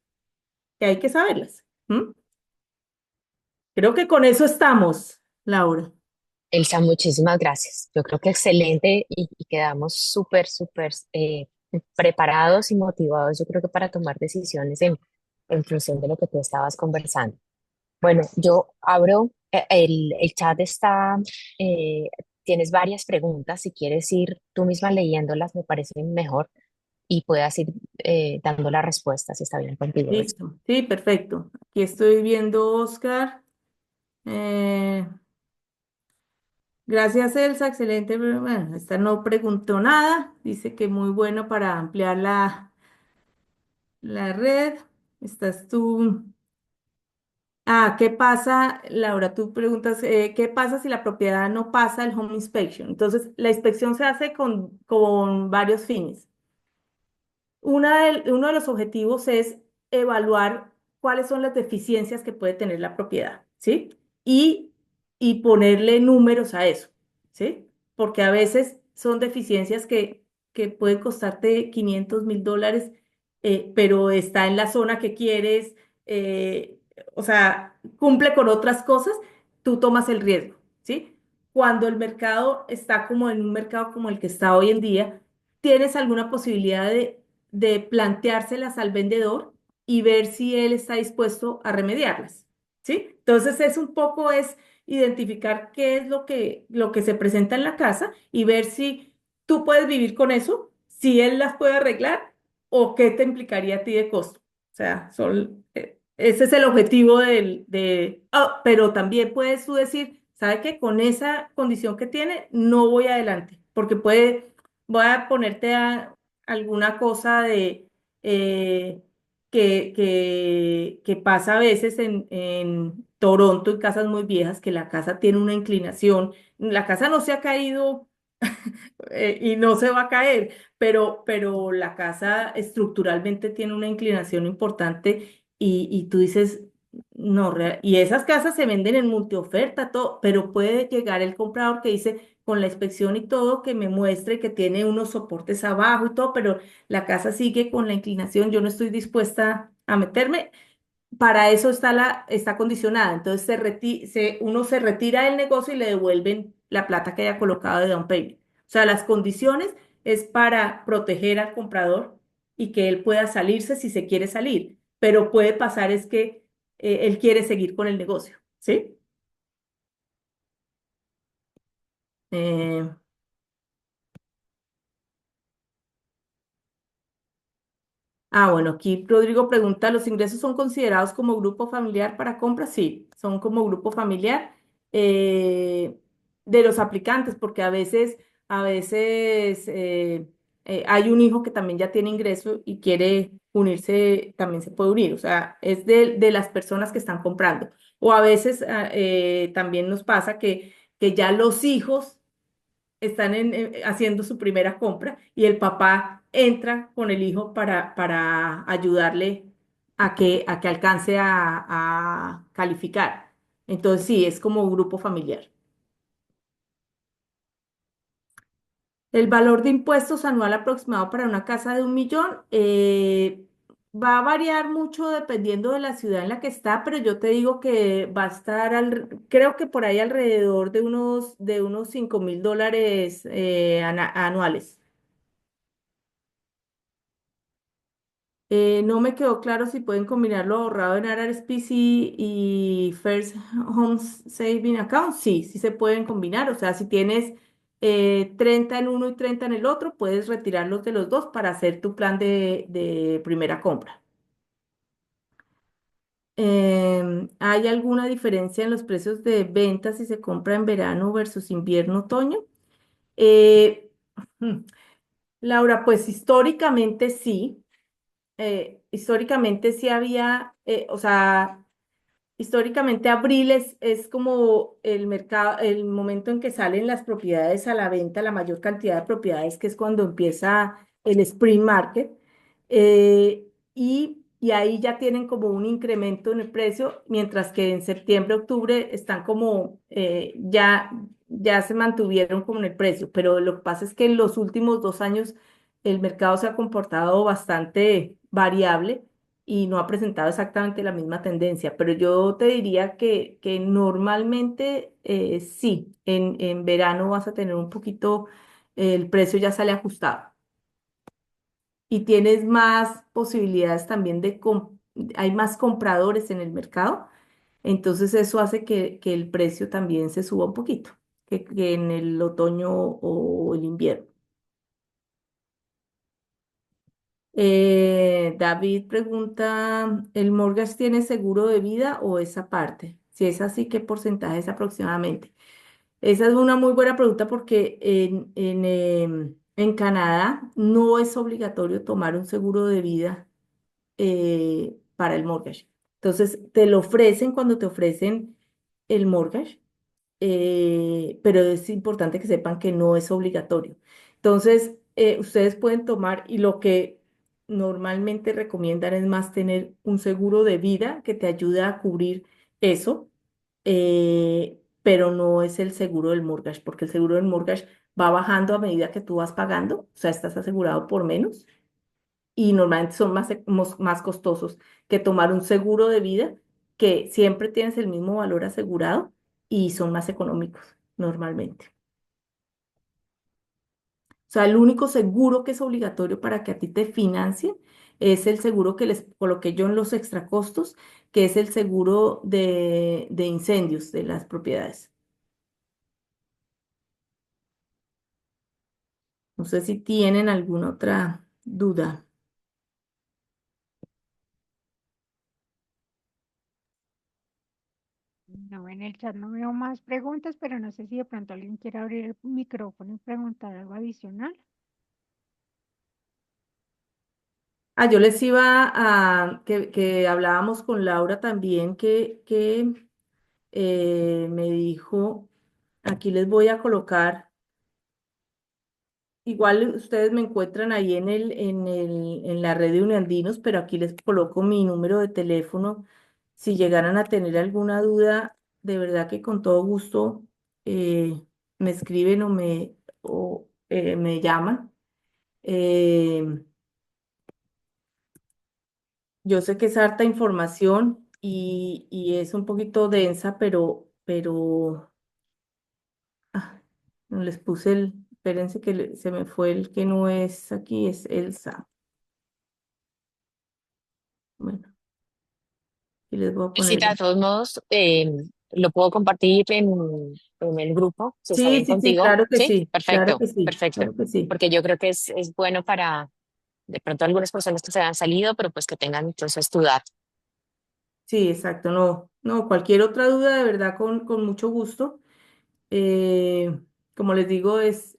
hay que saberlas. ¿M? Creo que con eso estamos, Laura. Elsa, muchísimas gracias. Yo creo que excelente y quedamos súper preparados y motivados, yo creo que para tomar decisiones en función de lo que tú estabas conversando. Bueno, yo abro, el chat está, eh, tienes varias preguntas, si quieres ir tú misma leyéndolas, me parece mejor y puedas ir dando la respuesta, si está bien contigo, Elsa. Listo. Sí, perfecto. Aquí estoy viendo, Oscar. Eh, Gracias, Elsa. Excelente. Bueno, esta no preguntó nada. Dice que muy bueno para ampliar la red. Estás tú. Ah, ¿qué pasa, Laura? Tú preguntas, ¿qué pasa si la propiedad no pasa el home inspection? Entonces, la inspección se hace con varios fines. Uno de los objetivos es evaluar cuáles son las deficiencias que puede tener la propiedad, ¿sí? Y, y ponerle números a eso, ¿sí? Porque a veces son deficiencias que pueden costarte $500.000, pero está en la zona que quieres, o sea, cumple con otras cosas, tú tomas el riesgo, ¿sí? Cuando el mercado está como en un mercado como el que está hoy en día, ¿tienes alguna posibilidad de planteárselas al vendedor y ver si él está dispuesto a remediarlas? ¿Sí? Entonces es identificar qué es lo que se presenta en la casa y ver si tú puedes vivir con eso, si él las puede arreglar o qué te implicaría a ti de costo. O sea, ese es el objetivo pero también puedes tú decir, ¿sabe qué? Con esa condición que tiene, no voy adelante, porque voy a ponerte alguna cosa eh, que pasa a veces en Toronto, en casas muy viejas, que la casa tiene una inclinación. La casa no se ha caído y no se va a caer, pero la casa estructuralmente tiene una inclinación importante y tú dices, no, y esas casas se venden en multioferta, todo, pero puede llegar el comprador que dice, con la inspección y todo, que me muestre que tiene unos soportes abajo y todo, pero la casa sigue con la inclinación, yo no estoy dispuesta a meterme. Para eso está condicionada. Entonces uno se retira del negocio y le devuelven la plata que haya colocado de down payment. O sea, las condiciones es para proteger al comprador y que él pueda salirse si se quiere salir. Pero puede pasar es que él quiere seguir con el negocio, ¿sí? Eh, Ah, bueno, aquí Rodrigo pregunta, ¿los ingresos son considerados como grupo familiar para compras? Sí, son como grupo familiar eh, de los aplicantes, porque a veces hay un hijo que también ya tiene ingreso y quiere unirse, también se puede unir, o sea, es de las personas que están comprando. O a veces también nos pasa que ya los hijos están haciendo su primera compra y el papá entra con el hijo para ayudarle a que alcance a calificar. Entonces, sí, es como un grupo familiar. El valor de impuestos anual aproximado para una casa de 1 millón va a variar mucho dependiendo de la ciudad en la que está, pero yo te digo que va a estar, creo que por ahí alrededor de unos $5.000 anuales. No me quedó claro si pueden combinar lo ahorrado en RRSP y First Home Saving Account. Sí, sí se pueden combinar. O sea, si tienes 30 en uno y 30 en el otro, puedes retirarlos de los dos para hacer tu plan de primera compra. ¿Hay alguna diferencia en los precios de venta si se compra en verano versus invierno, otoño? Eh, hmm, Laura, pues históricamente sí había, o sea, históricamente abril es como el mercado, el momento en que salen las propiedades a la venta, la mayor cantidad de propiedades, que es cuando empieza el spring market, y ahí ya tienen como un incremento en el precio, mientras que en septiembre, octubre están como ya se mantuvieron como en el precio, pero lo que pasa es que en los últimos 2 años el mercado se ha comportado bastante variable y no ha presentado exactamente la misma tendencia, pero yo te diría que normalmente sí, en verano vas a tener un poquito, el precio ya sale ajustado y tienes más posibilidades también hay más compradores en el mercado, entonces eso hace que el precio también se suba un poquito, que en el otoño o el invierno. David pregunta, ¿el mortgage tiene seguro de vida o esa parte? Si es así, ¿qué porcentaje es aproximadamente? Esa es una muy buena pregunta porque en Canadá no es obligatorio tomar un seguro de vida para el mortgage. Entonces, te lo ofrecen cuando te ofrecen el mortgage, pero es importante que sepan que no es obligatorio. Entonces, ustedes pueden tomar y lo que normalmente recomiendan es más tener un seguro de vida que te ayude a cubrir eso, pero no es el seguro del mortgage, porque el seguro del mortgage va bajando a medida que tú vas pagando, o sea, estás asegurado por menos y normalmente son más costosos que tomar un seguro de vida que siempre tienes el mismo valor asegurado y son más económicos normalmente. O sea, el único seguro que es obligatorio para que a ti te financien es el seguro que les coloqué yo en los extra costos, que es el seguro de incendios de las propiedades. No sé si tienen alguna otra duda. No, en el chat no veo más preguntas, pero no sé si de pronto alguien quiere abrir el micrófono y preguntar algo adicional. Yo les iba que hablábamos con Laura también, que me dijo, aquí les voy a colocar, igual ustedes me encuentran ahí en la red de Uniandinos, pero aquí les coloco mi número de teléfono. Si llegaran a tener alguna duda, de verdad que con todo gusto me escriben o me llaman. Eh, yo sé que es harta información y es un poquito densa, pero no les puse espérense que se me fue el que no es aquí, es Elsa. Bueno, y les voy a Sí, poner. de todos modos, lo puedo compartir en el grupo, si está Sí, bien sí, sí, contigo. claro que Sí, sí, claro perfecto, que sí, perfecto. claro que sí. Porque yo creo que es bueno de pronto algunas personas que se han salido, pero pues que tengan entonces tu dato. Sí, exacto, no, no, cualquier otra duda, de verdad, con mucho gusto. Eh, Como les digo, es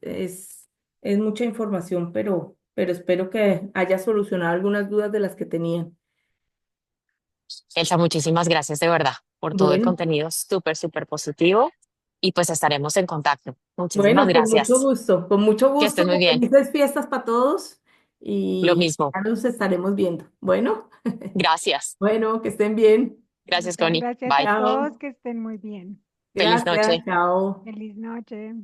mucha información, pero espero que haya solucionado algunas dudas de las que tenían. Elsa, muchísimas gracias de verdad por todo el Bueno, contenido súper, súper positivo y pues estaremos en contacto. Muchísimas bueno, con mucho gracias. gusto, con mucho Que gusto. estés muy bien. Felices fiestas para todos Lo y mismo. ya nos estaremos viendo. Bueno, Gracias. bueno, que estén bien. Gracias, Muchas Connie. gracias a Bye. todos, Chao. que estén muy bien. Feliz Gracias, noche. chao. Feliz noche.